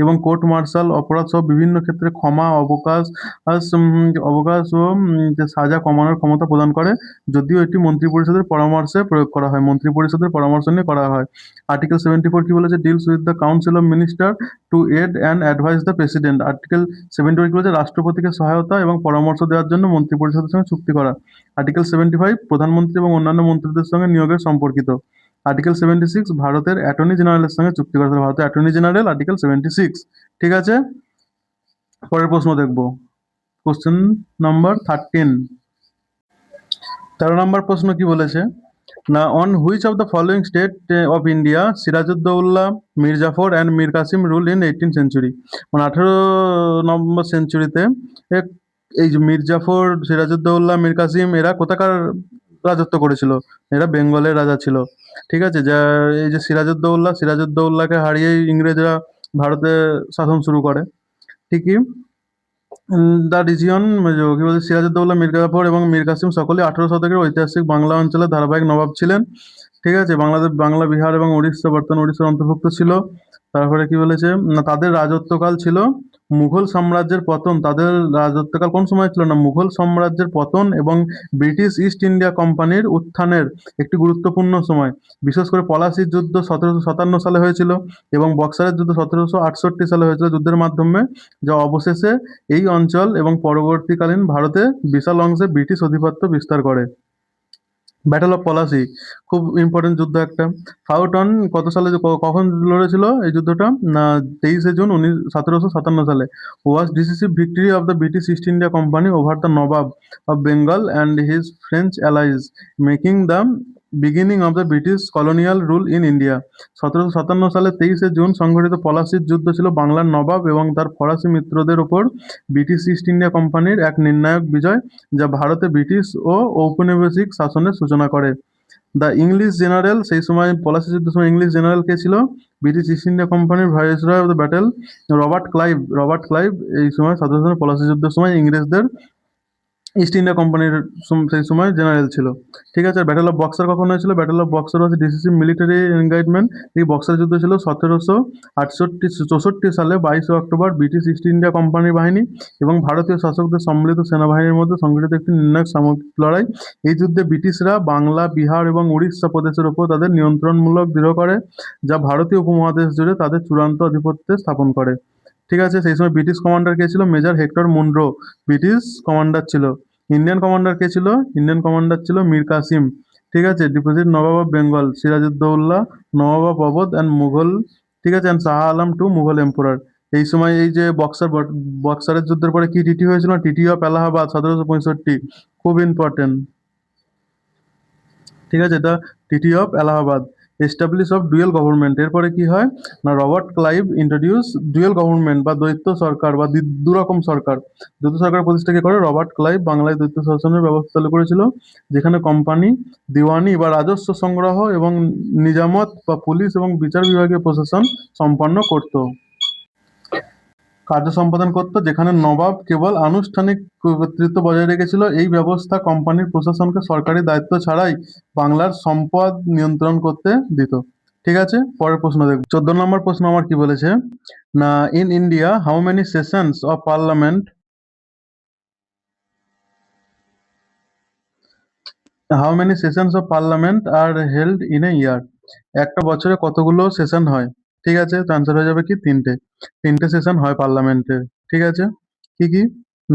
এবং কোর্ট মার্শাল অপরাধ সহ বিভিন্ন ক্ষেত্রে ক্ষমা, অবকাশ ও যে সাজা কমানোর ক্ষমতা প্রদান করে, যদিও এটি মন্ত্রিপরিষদের পরামর্শে প্রয়োগ করা হয়, মন্ত্রিপরিষদের পরামর্শ নিয়ে করা হয়। আর্টিকেল 74 কি বলেছে, deals with the council of minister to aid and advise the president. Article 74 কি বলেছে, রাষ্ট্রপতিকে সহায়তা এবং পরামর্শ দেওয়ার জন্য মন্ত্রিপরিষদের সঙ্গে চুক্তি করা। আর্টিকেল 75 প্রধানমন্ত্রী এবং অন্যান্য মন্ত্রীদের সঙ্গে নিয়োগের সম্পর্কিত। আর্টিকেল 76 ভারতের অ্যাটর্নি জেনারেলের সঙ্গে চুক্তি করা, ভারতের অ্যাটর্নি জেনারেল আর্টিকেল 76। ঠিক আছে, পরের প্রশ্ন দেখব, কোশ্চেন নাম্বার 13। 13 নম্বর প্রশ্ন কি বলেছে না, on which of the following state of India Sirajuddaulah, Mir Jafar and Mir Qasim rule in 18th century, মানে 18 নম্বর সেঞ্চুরিতে এই যে মীর জাফর, সিরাজউদ্দৌলা, মীর কাসিম এরা কোথাকার রাজত্ব করেছিল, এরা বেঙ্গলের রাজা ছিল। ঠিক আছে, যা এই যে সিরাজউদ্দৌলাকে হারিয়েই ইংরেজরা ভারতে শাসন শুরু করে। ঠিকই, দ্য রিজিয়ন কি বলছে, সিরাজউদ্দৌলা মির্জাফর এবং মীর কাসিম সকলেই 18 শতকের ঐতিহাসিক বাংলা অঞ্চলের ধারাবাহিক নবাব ছিলেন। ঠিক আছে, বাংলা, বিহার এবং উড়িষ্যা বর্তমান উড়িষ্যার অন্তর্ভুক্ত ছিল। তারপরে কি বলেছে, না তাদের রাজত্বকাল ছিল মুঘল সাম্রাজ্যের পতন। তাদের রাজত্বকাল কোন সময় ছিল, না মুঘল সাম্রাজ্যের পতন এবং ব্রিটিশ ইস্ট ইন্ডিয়া কোম্পানির উত্থানের একটি গুরুত্বপূর্ণ সময়। বিশেষ করে পলাশির যুদ্ধ 1757 সালে হয়েছিল এবং বক্সারের যুদ্ধ 1768 সালে হয়েছিল। যুদ্ধের মাধ্যমে যা অবশেষে এই অঞ্চল এবং পরবর্তীকালীন ভারতে বিশাল অংশে ব্রিটিশ আধিপত্য বিস্তার করে। ব্যাটল অফ পলাশি খুব ইম্পর্টেন্ট যুদ্ধ একটা। ফাউটন কত সালে, কখন লড়েছিল এই যুদ্ধটা, না 23 জুন 1757 সালে। Was decisive victory of the British East India Company over the Nawab of Bengal and his French allies, making the beginning of the British colonial rule in India. 1757 সালে 23 জুন সংঘটিত পলাশির যুদ্ধ ছিল বাংলার নবাব এবং তার ফরাসি মিত্রদের ওপর ব্রিটিশ ইস্ট ইন্ডিয়া কোম্পানির এক নির্ণায়ক বিজয়, যা ভারতে ব্রিটিশ ও ঔপনিবেশিক শাসনের সূচনা করে। দ্য ইংলিশ জেনারেল, সেই সময় পলাশি যুদ্ধের সময় ইংলিশ জেনারেল কে ছিল, ব্রিটিশ ইস্ট ইন্ডিয়া কোম্পানির viceroy of the battle Robert Clive এই সময় 17 পলাশি যুদ্ধের সময় ইংরেজদের ইস্ট ইন্ডিয়া কোম্পানির সেই সময় জেনারেল ছিল। ঠিক আছে, ব্যাটেল অফ বক্সার কখন হয়েছিল, ব্যাটেল অফ বক্সার হচ্ছে ডিসিসিভ মিলিটারি এনগেজমেন্ট। এই বক্সার যুদ্ধ ছিল 1764 সালে 22 অক্টোবর। ব্রিটিশ ইস্ট ইন্ডিয়া কোম্পানির বাহিনী এবং ভারতীয় শাসকদের সম্মিলিত সেনাবাহিনীর মধ্যে সংঘটিত একটি নির্ণায়ক সামরিক লড়াই। এই যুদ্ধে ব্রিটিশরা বাংলা, বিহার এবং উড়িষ্যা প্রদেশের উপর তাদের নিয়ন্ত্রণমূলক দৃঢ় করে, যা ভারতীয় উপমহাদেশ জুড়ে তাদের চূড়ান্ত আধিপত্য স্থাপন করে। ঠিক আছে, সেই সময় ব্রিটিশ কমান্ডার কে ছিল, major Hector Munro British commander ছিল। ইন্ডিয়ান কমান্ডার কে ছিল, ইন্ডিয়ান কমান্ডার ছিল মীর কাসিম। ঠিক আছে, deposit nawab of Bengal Sirajuddaulah, nawab of Awadh and Mughal. ঠিক আছে, and Shah Alam two Mughal emperor. এই সময় এই যে বক্সারের যুদ্ধের পরে কি টিটি হয়েছিল, টিটি অফ এলাহাবাদ 1765, খুব ইম্পর্টেন্ট। ঠিক আছে, এটা TT of Allahabad. Establish of dual government, এরপরে কি হয়, না Robert Clive introduce dual government বা দ্বৈত সরকার বা দুরকম সরকার। দ্বৈত সরকার প্রতিষ্ঠা কে করে, রবার্ট ক্লাইভ বাংলায় দ্বৈত শাসনের ব্যবস্থা চালু করেছিল, যেখানে কোম্পানি দিওয়ানি বা রাজস্ব সংগ্রহ এবং নিজামত বা পুলিশ এবং বিচার বিভাগীয় প্রশাসন সম্পন্ন করত, কার্য সম্পাদন করত, যেখানে নবাব কেবল আনুষ্ঠানিক কর্তৃত্ব বজায় রেখেছিল। এই ব্যবস্থা কোম্পানির প্রশাসনকে সরকারি দায়িত্ব ছাড়াই বাংলার সম্পদ নিয়ন্ত্রণ করতে দিত। ঠিক আছে, পরের প্রশ্ন দেখব। 14 নম্বর প্রশ্ন আমার কি বলেছে, না in India how many sessions of parliament are held in a year? একটা বছরে কতগুলো সেশন হয়? ঠিক আছে, তো আনসার হয়ে যাবে কি, তিনটে সেশন হয় পার্লামেন্টে। ঠিক আছে, কি কি,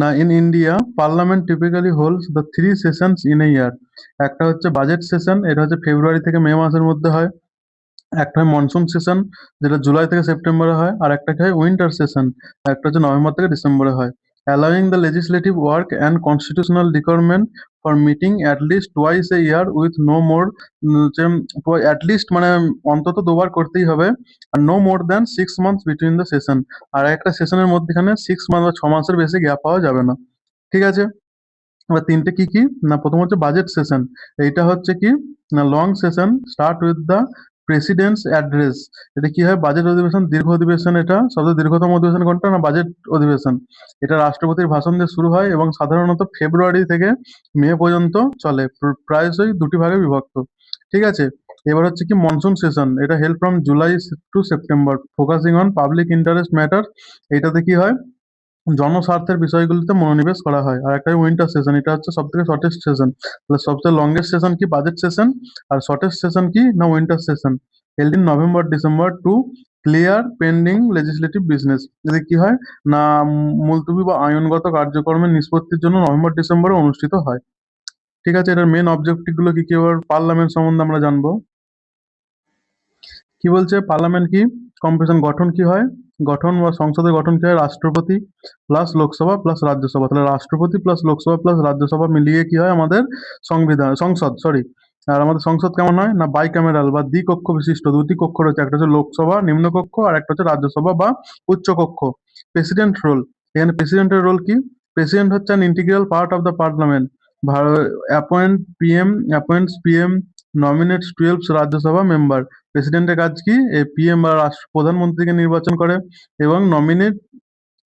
না in India parliament typically holds the 3 sessions in a year. একটা হচ্ছে বাজেট সেশন, এটা হচ্ছে ফেব্রুয়ারি থেকে মে মাসের মধ্যে হয়। একটা হয় মনসুন সেশন, যেটা জুলাই থেকে সেপ্টেম্বরে হয়। আর একটা হয় উইন্টার সেশন, একটা হচ্ছে নভেম্বর থেকে ডিসেম্বরে হয়। Allowing the legislative work and constitutional requirement for meeting at least twice a year with no more, at least মানে অন্তত দুবার করতেই হবে, আর no more than 6 months between the session. আর একটা সেশনের মধ্যখানে 6 মান্থ বা 6 মাসের বেশি গ্যাপ পাওয়া যাবে না। ঠিক আছে, এবার তিনটে কি কি, না প্রথম হচ্ছে বাজেট সেশন। এইটা হচ্ছে কি, না long session start with the presidents address. এটা কি হয়, বাজেট অধিবেশন, দীর্ঘ অধিবেশন। এটা সবচেয়ে দীর্ঘতম অধিবেশন কোনটা, না বাজেট অধিবেশন। এটা রাষ্ট্রপতির ভাষণ দিয়ে শুরু হয় এবং সাধারণত ফেব্রুয়ারি থেকে মে পর্যন্ত চলে, প্রায়শই দুটি ভাগে বিভক্ত। ঠিক আছে, এবার হচ্ছে কি মনসুন সেশন, এটা held from July to September, focusing on public interest matter. এটাতে কি হয়, জনস্বার্থের বিষয়গুলিতে মনোনিবেশ করা হয়। আর একটা উইন্টার সেশন, এটা হচ্ছে সব থেকে শর্টেস্ট সেশন। তাহলে সবচেয়ে লংগেস্ট সেশন কি, বাজেট সেশন। আর শর্টেস্ট সেশন কি, না winter session, held in November December to clear pending legislative business. এতে কি হয়, না মুলতবি বা আইনগত কার্যক্রমের নিষ্পত্তির জন্য নভেম্বর ডিসেম্বরে অনুষ্ঠিত হয়। ঠিক আছে, এটার মেন অবজেক্টিভ গুলো কি কি, এবার পার্লামেন্ট সম্বন্ধে আমরা জানবো। কি বলছে, পার্লামেন্ট কি, কম্পোজিশন গঠন কি হয়, গঠন বা সংসদের গঠন কি হয়, রাষ্ট্রপতি প্লাস লোকসভা প্লাস রাজ্যসভা। তাহলে রাষ্ট্রপতি প্লাস লোকসভা প্লাস রাজ্যসভা মিলিয়ে কি হয় আমাদের সংসদ। আর আমাদের সংসদ কেমন হয়, না বাইক্যামেরাল বা দ্বিকক্ষ বিশিষ্ট, দুটি কক্ষ রয়েছে, একটা হচ্ছে লোকসভা নিম্নকক্ষ আর একটা হচ্ছে রাজ্যসভা বা উচ্চকক্ষ। প্রেসিডেন্ট রোল, এখানে প্রেসিডেন্টের রোল কি, প্রেসিডেন্ট হচ্ছে an integral part of the parliament. অ্যাপয়েন্টস PM, নমিনেটস 12 Rajya Sabha member. প্রেসিডেন্টের কাজ কি, এই পিএম বা প্রধানমন্ত্রীকে নির্বাচন করে এবং নমিনেট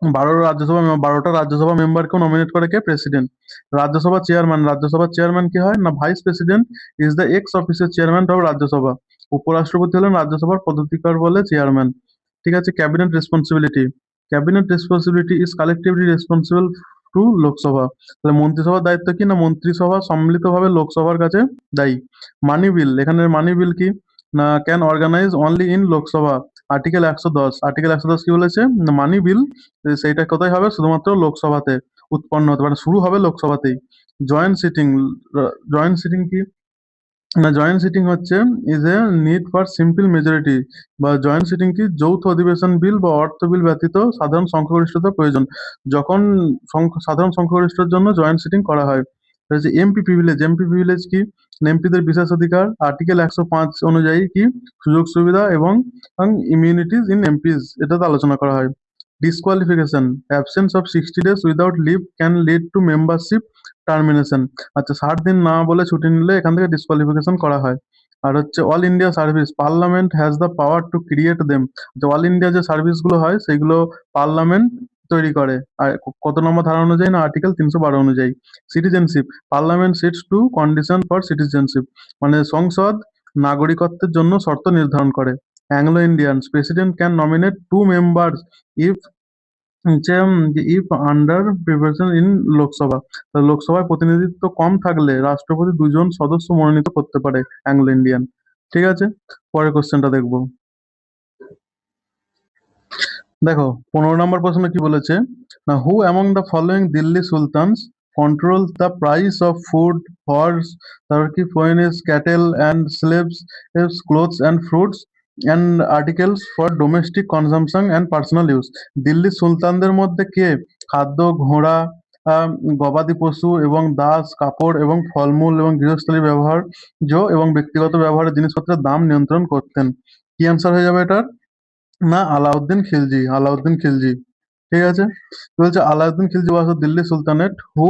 বারোটা রাজ্যসভা মেম্বারকে নমিনেট করে কে? প্রেসিডেন্ট। রাজ্যসভার চেয়ারম্যান কি হয় না? Vice president is the x official chairman of Rajya Sabha. উপরাষ্ট্রপতি হলেন রাজ্যসভার পদাধিকার বলে চেয়ারম্যান। ঠিক আছে। Cabinet responsibility is collectively responsible to Lok Sabha. তাহলে মন্ত্রিসভার দায়িত্ব কি? না মন্ত্রিসভা সম্মিলিতভাবে লোকসভার কাছে দায়ী। মানি বিল, এখানে মানি বিল কি? না can organize only in Lok Sabha. Article ১১০ কি বলেছে? মানি বিল সেইটা কোথায় হবে? শুধুমাত্র লোকসভাতে উৎপন্ন হতে পারে, শুরু হবে লোকসভাতেই। জয়েন্ট সিটিং, জয়েন্ট সিটিং কি? না জয়েন্ট সিটিং হচ্ছে is a need for simple majority, বা জয়েন্ট সিটিং কি? যৌথ অধিবেশন বিল বা অর্থ বিল ব্যতীত সাধারণ সংখ্যাগরিষ্ঠতার প্রয়োজন, যখন সাধারণ সংখ্যাগরিষ্ঠের জন্য জয়েন্ট সিটিং করা হয়। এমপি প্রিভিলেজ কি? এমপিদের বিশেষ অধিকার আর্টিকেল ১০৫ অনুযায়ী কি সুযোগ সুবিধা এবং ইমিউনিটিজ ইন এমপিস এটাতে আলোচনা করা হয়। Disqualification, absence of 60 days without leave can lead to membership termination. আচ্ছা, 60 দিন না বলে ছুটি নিলে এখান থেকে ডিসকোয়ালিফিকেশন করা হয়। আর হচ্ছে all India service, parliament has the power to create them. All India যে সার্ভিস গুলো হয় সেগুলো পার্লামেন্ট তৈরি করে। আর কত নম্বর ধারা অনুযায়ী? না আর্টিকেল ৩১২ অনুযায়ী। Citizenship, parliament sets to condition for citizenship, মানে সংসদ নাগরিকত্বের জন্য শর্ত নির্ধারণ করে। Anglo Indian, president can nominate 2 members if if under preparation in Lok Sabha. লোকসভায় প্রতিনিধিত্ব কম থাকলে রাষ্ট্রপতি 2জন সদস্য মনোনীত করতে পারে অ্যাংলো ইন্ডিয়ান। ঠিক আছে, পরের কোশ্চেনটা দেখবো। দেখো 15 নম্বর প্রশ্ন কি বলেছে না, who among the following Delhi sultans control the price of food, horse, তারপর কি ফোয়েনিস, cattle and slaves, clothes and fruits and articles for domestic consumption and personal use. দিল্লির সুলতানদের মধ্যে কে খাদ্য, ঘোড়া, গবাদি পশু এবং দাস, কাপড় এবং ফলমূল এবং গৃহস্থলী ব্যবহার্য এবং ব্যক্তিগত ব্যবহারের জিনিসপত্রের দাম নিয়ন্ত্রণ করতেন? কি অ্যান্সার হয়ে যাবে এটার? না আলাউদ্দিন খিলজি। ঠিক আছে। তো বলছে Alauddin Khilji was Delhi sultanate who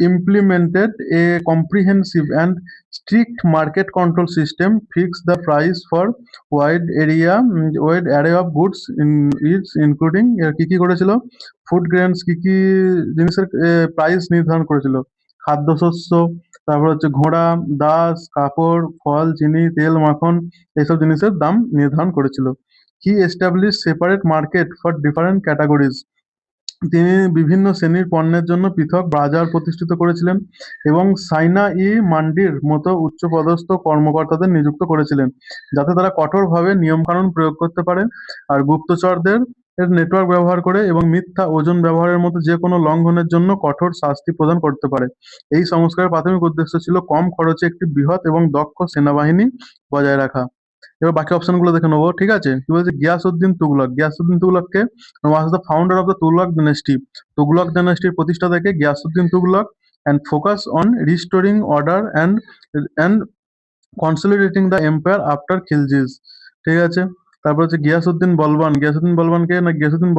implemented a comprehensive and strict market control system, fixed the price for wide array of goods in its including কি কি করেছিল? ফুড গ্রেনস, কি কি জিনিসের প্রাইস নির্ধারণ করেছিল? খাদ্যশস্য, তারপর হচ্ছে ঘোড়া, দাস, কাপড়, ফল, চিনি, তেল, মাখন, এইসব জিনিসের দাম নির্ধারণ করেছিল। He establish separate market for different categories, তিনি বিভিন্ন শ্রেণীর পণ্যের জন্য পৃথক বাজার প্রতিষ্ঠিত করেছিলেন এবং সাইনা-ই-মান্ডির মতো উচ্চপদস্থ কর্মকর্তাদের নিযুক্ত করেছিলেন, যাতে তারা কঠোরভাবে নিয়মকানুন প্রয়োগ করতে পারে আর গুপ্তচরদের নেটওয়ার্ক ব্যবহার করে এবং মিথ্যা ওজন ব্যবহারের মতো যে কোনো লঙ্ঘনের জন্য কঠোর শাস্তি প্রদান করতে পারে। এই সংস্কারের প্রাথমিক উদ্দেশ্য ছিল কম খরচে একটি বৃহৎ এবং দক্ষ সেনাবাহিনী বজায় রাখা। এবার বাকি অপশন গুলো দেখে নেবো। ঠিক আছে, কি বলছে? গিয়াসউদ্দিন তুগলককে was the founder of the Tughlaq dynasty. Tughlaq ডাইনেস্টির প্রতিষ্ঠাতা কে? Ghiyasuddin Tughlaq. And focus on restoring order and consolidating the empire after Khiljis. ঠিক আছে। তারপর হচ্ছে গিয়াসউদ্দিন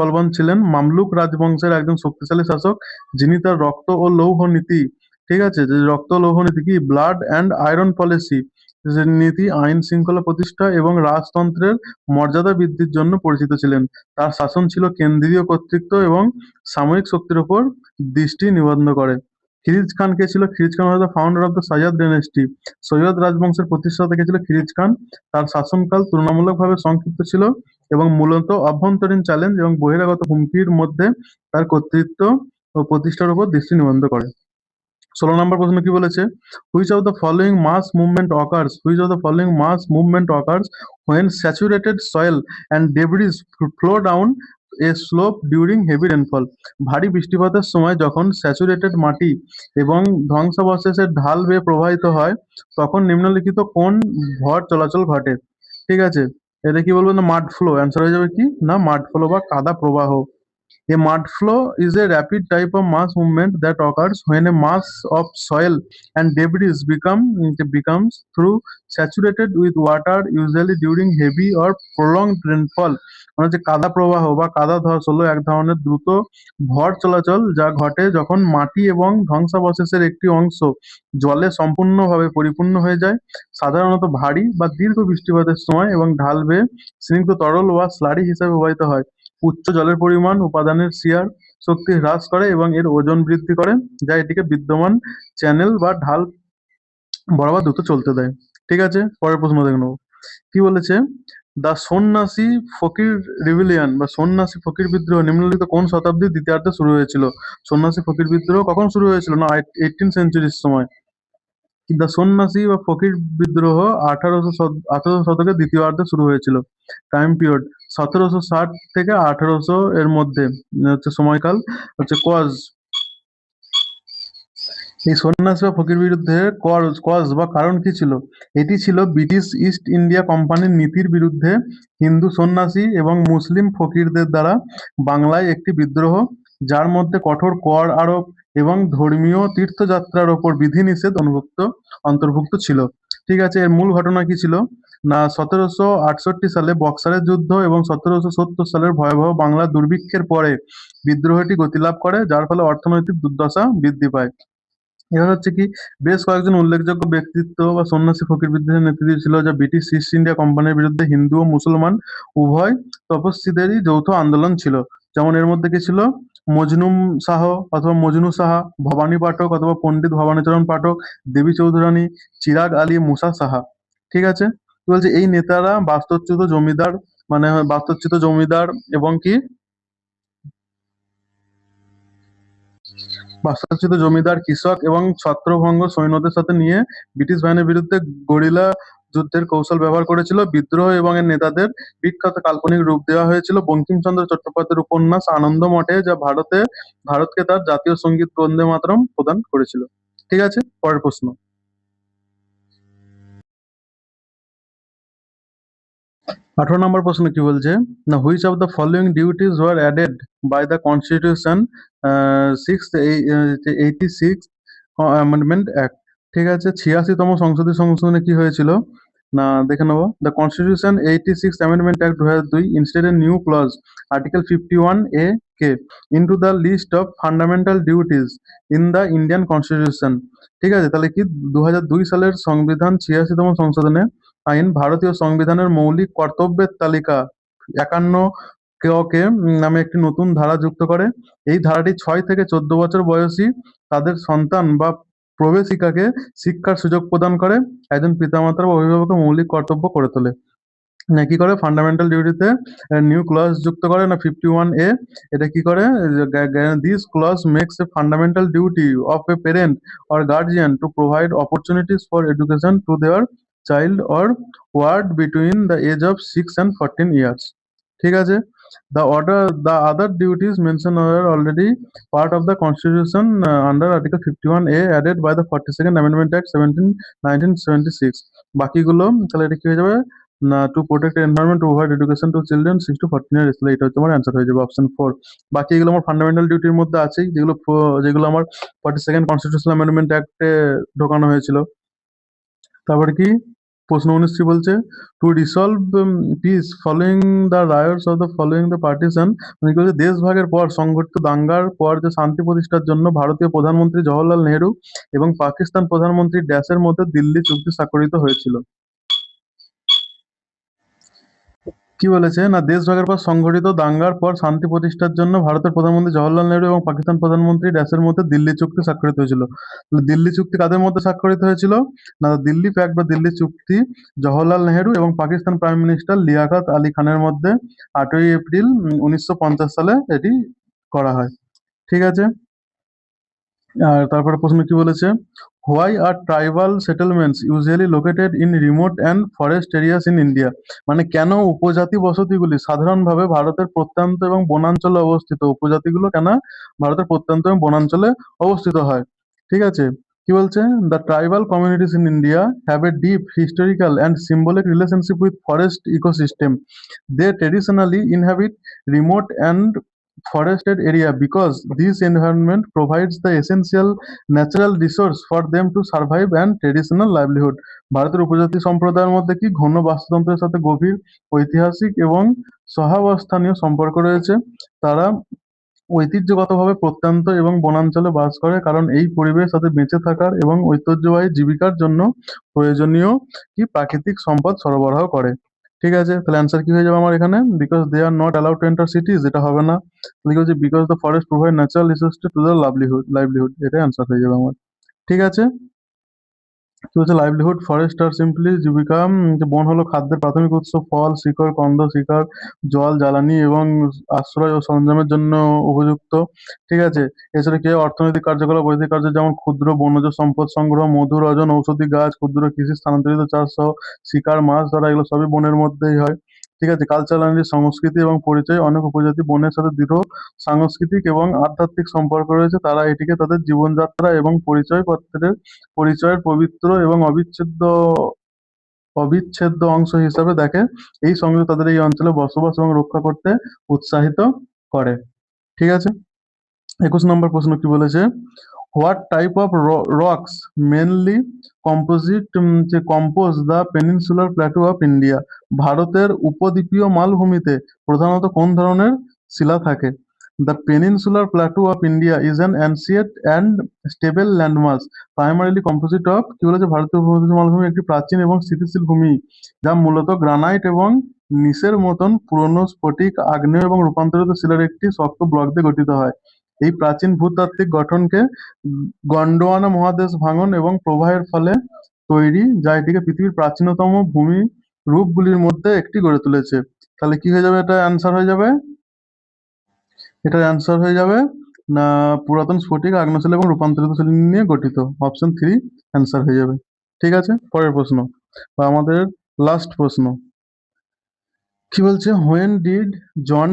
বলবান ছিলেন মামলুক রাজবংশের একজন শক্তিশালী শাসক, যিনি তার রক্ত ও লৌহ নীতি, ঠিক আছে, যে রক্ত ও লৌহ নীতি কি ব্লাড অ্যান্ড আয়রন পলিসি নীতি, আইন শৃঙ্খলা প্রতিষ্ঠা এবং রাজতন্ত্রের মর্যাদা বৃদ্ধির জন্য পরিচিত ছিলেন। তার শাসন ছিল কেন্দ্রীয় কর্তৃত্ব এবং সামরিক শক্তির উপর দৃষ্টি নিবদ্ধ করে। খিরিজ খান কে ছিল? খিরিজ Khan was the founder of the Sayyid dynasty. Sayyid রাজবংশের প্রতিষ্ঠাতা কে ছিল? খিরিজ খান। তার শাসনকাল তুলনামূলকভাবে সংক্ষিপ্ত ছিল এবং মূলত অভ্যন্তরীণ চ্যালেঞ্জ এবং বহিরাগত হুমকির মধ্যে তার কর্তৃত্ব ও প্রতিষ্ঠার উপর দৃষ্টি নিবদ্ধ করে। 16 নম্বর প্রশ্ন কি বলেছে? Which of the following mass movement occurs when saturated soil and debris flow down a slope during heavy rainfall? ভারী বৃষ্টিপাতের সময় যখন স্যাচুরেটেড মাটি এবং ধ্বংসাবশেষের ঢাল বেয়ে প্রবাহিত হয়, তখন নিম্নলিখিত কোন ভর চলাচল ঘটে? ঠিক আছে, এটা কি বলবো? না মাড ফ্লো। অ্যান্সার হয়ে যাবে কি? না মাড ফ্লো বা কাদা প্রবাহ। A mud flow is a rapid type of mass movement that occurs when a mass of soil and debris becomes through saturated with water, usually during heavy or prolonged rainfall. মানে যে কাদা প্রবাহ বা কাদা ধস হলো এক ধরনের দ্রুত ভর চলাচল যা ঘটে যখন মাটি এবং ধ্বংসাবশেষের একটি অংশ জলে সম্পূর্ণভাবে পরিপূর্ণ হয়ে যায়, সাধারণত ভারী বা দীর্ঘ বৃষ্টিপাতের সময়, এবং ঢাল বেয়ে স্নিগ্ধ তরল বা স্লারি হিসেবে প্রবাহিত হয়। উচ্চ জলের পরিমাণ উপাদানের শিয়ার শক্তি হ্রাস করে এবং এর ওজন বৃদ্ধি করে, যা এটিকে বিদ্যমান চ্যানেল বা ঢাল বরাবর দ্রুত চলতে দেয়। ঠিক আছে, পরের প্রশ্ন দেখে নেবো। কি বলেছে? দ্য সন্ন্যাসী ফকির রিভিলিয়ন বা সন্ন্যাসী ফকির বিদ্রোহ নিম্নলিখিত কোন শতাব্দীর দ্বিতীয়ার্ধে শুরু হয়েছিল? সন্ন্যাসী ফকির বিদ্রোহ কখন শুরু হয়েছিল? না 18 সেঞ্চুরির সময়। দ্য সন্ন্যাসী বা ফকির বিদ্রোহ 1800 শতকের দ্বিতীয়ার্ধে শুরু হয়েছিল। টাইম পিরিয়ড 1760 থেকে 1800 এর মধ্যে হচ্ছে সময়কাল। হচ্ছে কজ, এই সন্ন্যাসী বা ফকির বিরুদ্ধে কজ বা কারণ কি ছিল? এটি ছিল ব্রিটিশ ইস্ট ইন্ডিয়া কোম্পানির নীতির বিরুদ্ধে হিন্দু সন্ন্যাসী এবং মুসলিম ফকিরদের দ্বারা বাংলায় একটি বিদ্রোহ, যার মধ্যে কঠোর কর আরোপ এবং ধর্মীয় তীর্থযাত্রার ওপর বিধিনিষেধ অন্তর্ভুক্ত ছিল। ঠিক আছে, এর মূল ঘটনা কি ছিল? না 1768 সালে বক্সারের যুদ্ধ এবং 1770 সালের ভয়াবহ বাংলা দুর্ভিক্ষের পরে বিদ্রোহটি গতিলাভ করে, যার ফলে অর্থনৈতিক দুর্দশা বৃদ্ধি পায়। এবার হচ্ছে কি, বেশ কয়েকজন উল্লেখযোগ্য ব্যক্তিত্ব বা সন্ন্যাসী ফকির বিদ্রোহের নেতৃত্ব ছিল, যা ব্রিটিশ ইস্ট ইন্ডিয়া কোম্পানির বিরুদ্ধে হিন্দু ও মুসলমান উভয় তপস্বীদেরই যৌথ আন্দোলন ছিল। যেমন এর মধ্যে কি ছিল? মজনু শাহ অথবা মজনু সাহা, ভবানী পাঠক অথবা পণ্ডিত ভবানীচরণ পাঠক, দেবী চৌধুরানী, চিরাগ আলী, মুসা সাহা। ঠিক আছে, কি বলছে? এই নেতারা বাস্তুচ্যুত জমিদার, মানে বাস্তুচ্যুত জমিদার এবং কি বাস্তুচ্যুত জমিদার, কৃষক এবং ছত্রভঙ্গ সৈন্যদের সাথে নিয়ে ব্রিটিশ বাহিনীর বিরুদ্ধে গরিলা যুদ্ধের কৌশল ব্যবহার করেছিল। বিদ্রোহ এবং এর নেতাদের বিখ্যাত কাল্পনিক রূপ দেওয়া হয়েছিল বঙ্কিমচন্দ্র চট্টোপাধ্যায়ের উপন্যাস আনন্দ মঠে, যা ভারতকে তার জাতীয় সঙ্গীত বন্দে মাতরম প্রদান করেছিল। ঠিক আছে, পরের প্রশ্ন। 18 নম্বর প্রশ্ন কি বলছে? না, which of the following duties were added by the constitution 686 amendment act? ঠিক আছে, 86তম সংসদীয় সংশোধনে কি হয়েছিল? না দেখে নেবো। The constitution 86 amendment act 2002 instead a new clause article 51A K into the list of fundamental duties in the Indian constitution. ঠিক আছে, তাহলে কি 2002 সালের সংবিধান 86তম সংশোধনে আইন ভারতীয় সংবিধানের মৌলিক কর্তব্যের তালিকা 51 কে নামে একটি নতুন ধারা যুক্ত করে। এই ধারাটি 6 থেকে 14 বছর বয়সী তাদের সন্তান বা প্রবেশিকাকে শিক্ষার সুযোগ প্রদান করে, একজন পিতামাতার বা অভিভাবকের মৌলিক কর্তব্য করে তোলে। না কি করে ফান্ডামেন্টাল ডিউটিতে নিউ ক্লজ যুক্ত করে? না 51A, এটা কি করে? This clause makes a fundamental duty of a parent or guardian to provide opportunities for education to their child or ward between the age of 6 and 14 years। ঠিক আছে, the other duties mentioned were already part of the constitution under article 51A added by the 42nd amendment act 1976। বাকিগুলো তাহলে এটা কি হয়ে যাবে? না, to protect environment, to provide education to children 6 to 14 years, তাহলে এটা হচ্ছে আমার অ্যান্সার হয়ে যাবে অপশন 4। বাকি এগুলো আমার ফান্ডামেন্টাল ডিউটির মধ্যে আছেই, যেগুলো আমার 42nd কনস্টিটিউশনাল অ্যামেন্ডমেন্ট অ্যাক্টে ঢোকানো হয়েছিল। তারপরে কি প্রশ্ন 19 কি বলছে? Two resolve piece following the riots of the following the partition, মানে কি বলছে? দেশভাগের পর সংঘটিত দাঙ্গার পর যে শান্তি প্রতিষ্ঠার জন্য ভারতীয় প্রধানমন্ত্রী জওহরলাল নেহেরু এবং পাকিস্তান প্রধানমন্ত্রী ড্যাশের মধ্যে দিল্লি চুক্তি স্বাক্ষরিত হয়েছিল। কি বলেছে? না, দেশভাগের পর সংঘটিত দাঙ্গার পর শান্তি প্রতিষ্ঠার জন্য ভারতের প্রধানমন্ত্রী জওহরলাল নেহেরু এবং পাকিস্তান প্রধানমন্ত্রী ড্যাশের মধ্যে দিল্লি চুক্তি স্বাক্ষরিত হয়েছিল। তাহলে দিল্লি চুক্তি কাদের মধ্যে স্বাক্ষরিত হয়েছিল? না, দিল্লি প্যাক্ট বা দিল্লি চুক্তি জওহরলাল নেহেরু এবং পাকিস্তান প্রাইম মিনিস্টার লিয়াকত আলী খানের মধ্যে 8ই এপ্রিল 1950 সালে এটি করা হয়। ঠিক আছে, আর তারপরে প্রশ্ন কি বলেছে? Why are tribal settlements usually located in remote and forest areas in India? মানে কেন উপজাতি বসতিগুলি সাধারণভাবে ভারতের প্রত্যন্ত এবং বনাঞ্চলে অবস্থিত? উপজাতিগুলো কেন ভারতের প্রত্যন্ত এবং বনাঞ্চলে অবস্থিত হয়? ঠিক আছে, কি বলছে? The tribal communities in India have a deep historical and symbolic relationship with forest ecosystem. They traditionally inhabit remote and forested area because this environment provides the essential natural resource for them to survive and traditional livelihood। ভারতের উপজাতি সম্প্রদায়ের মধ্যে কি ঘন বাস্তুতন্ত্রের সাথে গভীর ঐতিহাসিক এবং সহাবস্থানীয় সম্পর্ক রয়েছে। তারা ঐতিহ্যগতভাবে প্রত্যন্ত এবং বনাঞ্চলে বাস করে, কারণ এই পরিবেশ তাদের বেঁচে থাকার এবং ঐতিহ্যবাহী জীবিকার জন্য প্রয়োজনীয় কি প্রাকৃতিক সম্পদ সরবরাহ করে। ঠিক আছে, তাহলে অ্যান্সার কি হয়ে যাবে আমার এখানে? Because they are not allowed to enter cities, এটা হবে না। তাহলে কি হচ্ছে? Because the forest provide natural resource to the livelihood, এটাই অ্যান্সার হয়ে যাবে আমার। ঠিক আছে, কি হচ্ছে? লাইভলিহুড ফরেস্ট আর সিম্পলি জীবিকা। যে বন হলো খাদ্যের প্রাথমিক উৎস, ফল, শিকড়, কন্দ, শিকার, জল, জ্বালানি এবং আশ্রয় ও সরঞ্জামের জন্য উপযুক্ত। ঠিক আছে, এছাড়া কি হয়? অর্থনৈতিক কার্যকলাপ, বৈদেশিক কার্য যেমন ক্ষুদ্র বনজ সম্পদ সংগ্রহ, মধু রজন, ঔষধি গাছ, ক্ষুদ্র কৃষি, স্থানান্তরিত চাষ সহ শিকার, মাছ ধরা, এগুলো সবই বনের মধ্যেই হয়। ঠিক আছে, কালচারাল সংস্কৃতি এবং পরিচয়, অনেক উপজাতি বনের সাথে দৃঢ় সাংস্কৃতিক এবং আধ্যাত্মিক সম্পর্ক রয়েছে, তারা এটিকে তাদের জীবনযাত্রা এবং পরিচয়ের পবিত্র এবং অবিচ্ছেদ্য অংশ হিসাবে দেখে। এই সংযোগ তাদের এই অঞ্চলে বসবাস এবং রক্ষা করতে উৎসাহিত করে। ঠিক আছে, 21 নম্বর প্রশ্ন কি বলেছে? What type of rocks mainly compose the peninsular plateau of India? ভারতের উপদ্বীপীয় মালভূমিতে প্রধানত কোন ধরনের শিলা থাকে? The peninsular plateau of India is an ancient and stable landmass primarily composite of, কি বলেছে? ভারতীয় উপদ্বীপীয় মালভূমি একটি প্রাচীন এবং স্থিতিশীল ভূমি যা মূলত গ্রানাইট এবং নিসের মতন পুরনো স্ফটিক, আগ্নেয় এবং রূপান্তরিত শিলার একটি শক্ত ব্লক দিয়ে গঠিত হয়। এই প্রাচীন ভূতাত্ত্বিক গঠনকে গন্ডোয়ানা মহাদেশ ভাঙন এবং প্রবাহের ফলে তৈরি, যা এটিকে পৃথিবীর প্রাচীনতম ভূমি রূপগুলির মধ্যে একটি গড়ে তুলেছে। তাহলে কি হয়ে যাবে? এটা অ্যান্সার হয়ে যাবে, এটার অ্যান্সার হয়ে যাবে না পুরাতন স্ফটিক, আগ্নেয়শিলা এবং রূপান্তরিত শিলা নিয়ে গঠিত। অপশন 3 অ্যান্সার হয়ে যাবে। ঠিক আছে, পরের প্রশ্ন বা আমাদের লাস্ট প্রশ্ন কি বলছে? When did John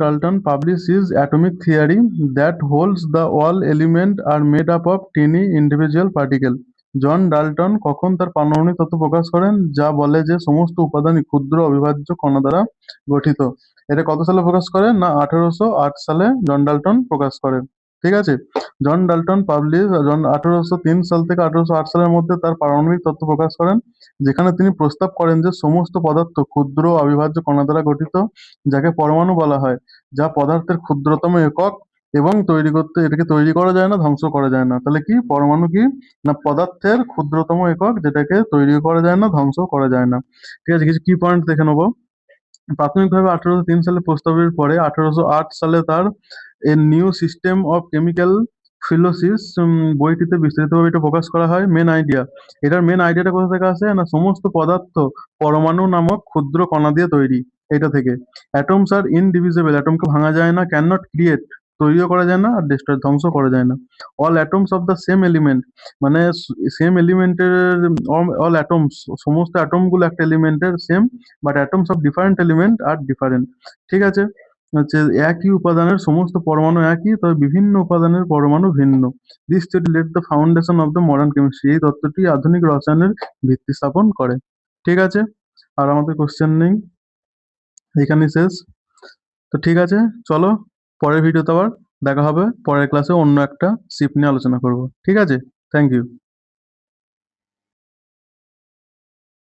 Dalton publish his atomic theory that holds the all element are made up of tiny individual particle? John Dalton কখন তার পারমাণবিক তত্ত্ব প্রকাশ করেন যা বলে যে সমস্ত উপাদানই ক্ষুদ্র অবিভাজ্য কণা দ্বারা গঠিত? এটা কত সালে প্রকাশ করেন? না 1808 সালে জন ডাল্টন প্রকাশ করেন। ঠিক আছে, জন 1803 সাল থেকে 1808 সালের মধ্যে তার পারমাণবিক তত্ত্ব প্রকাশ করেন, যেখানে তিনি প্রস্তাব করেন যে সমস্ত পদার্থ ক্ষুদ্র অবিভাজ্য কণা দ্বারা গঠিত, যাকে পরমাণু বলা হয়, যা পদার্থের ক্ষুদ্রতম একক এবং এটাকে তৈরি করা যায় না, ধ্বংস করা যায় না। তাহলে কি পরমাণু কি? না পদার্থের ক্ষুদ্রতম একক, যেটাকে তৈরি করা যায় না, ধ্বংস করা যায় না। ঠিক আছে, কিছু কি পয়েন্ট দেখে নেবো। প্রাথমিকভাবে 1803 সালে প্রস্তাবের পরে 1808 সালে তার a new system of chemical philosophy বইটিতে বিস্তারিতভাবে এটা প্রকাশ করা হয়। এটার মেন আইডিয়াটা কোথা থেকে আসে? না সমস্ত পদার্থ পরমাণু নামক ক্ষুদ্র কণা দিয়ে তৈরি, এটা থেকে। অ্যাটমস আর ইনডিভিজিবল, অ্যাটমকে ভাঙা যায় না। ক্যান নট ক্রিয়েট, তৈরিও করা যায় না, আর ডিস্ট্রয়, ধ্বংস করা যায় না। All atoms of the same element, মানে সেম এলিমেন্টের, অল অ্যাটমস, সমস্ত অ্যাটমগুলো একটা এলিমেন্টের same, but atoms of different element are different. ঠিক আছে, হচ্ছে একই উপাদানের সমস্ত পরমাণু একই, তবে বিভিন্ন উপাদানের পরমাণু ভিন্ন। This theory led the foundation of the modern chemistry, এই তত্ত্বটি আধুনিক রসায়নের ভিত্তি স্থাপন করে। ঠিক আছে, আর আমাদের কোশ্চেন নেই, এখানেই শেষ। তো ঠিক আছে, চলো পরের ভিডিওতে আবার দেখা হবে, পরের ক্লাসে অন্য একটা শিফট নিয়ে আলোচনা করব। ঠিক আছে, থ্যাংক ইউ।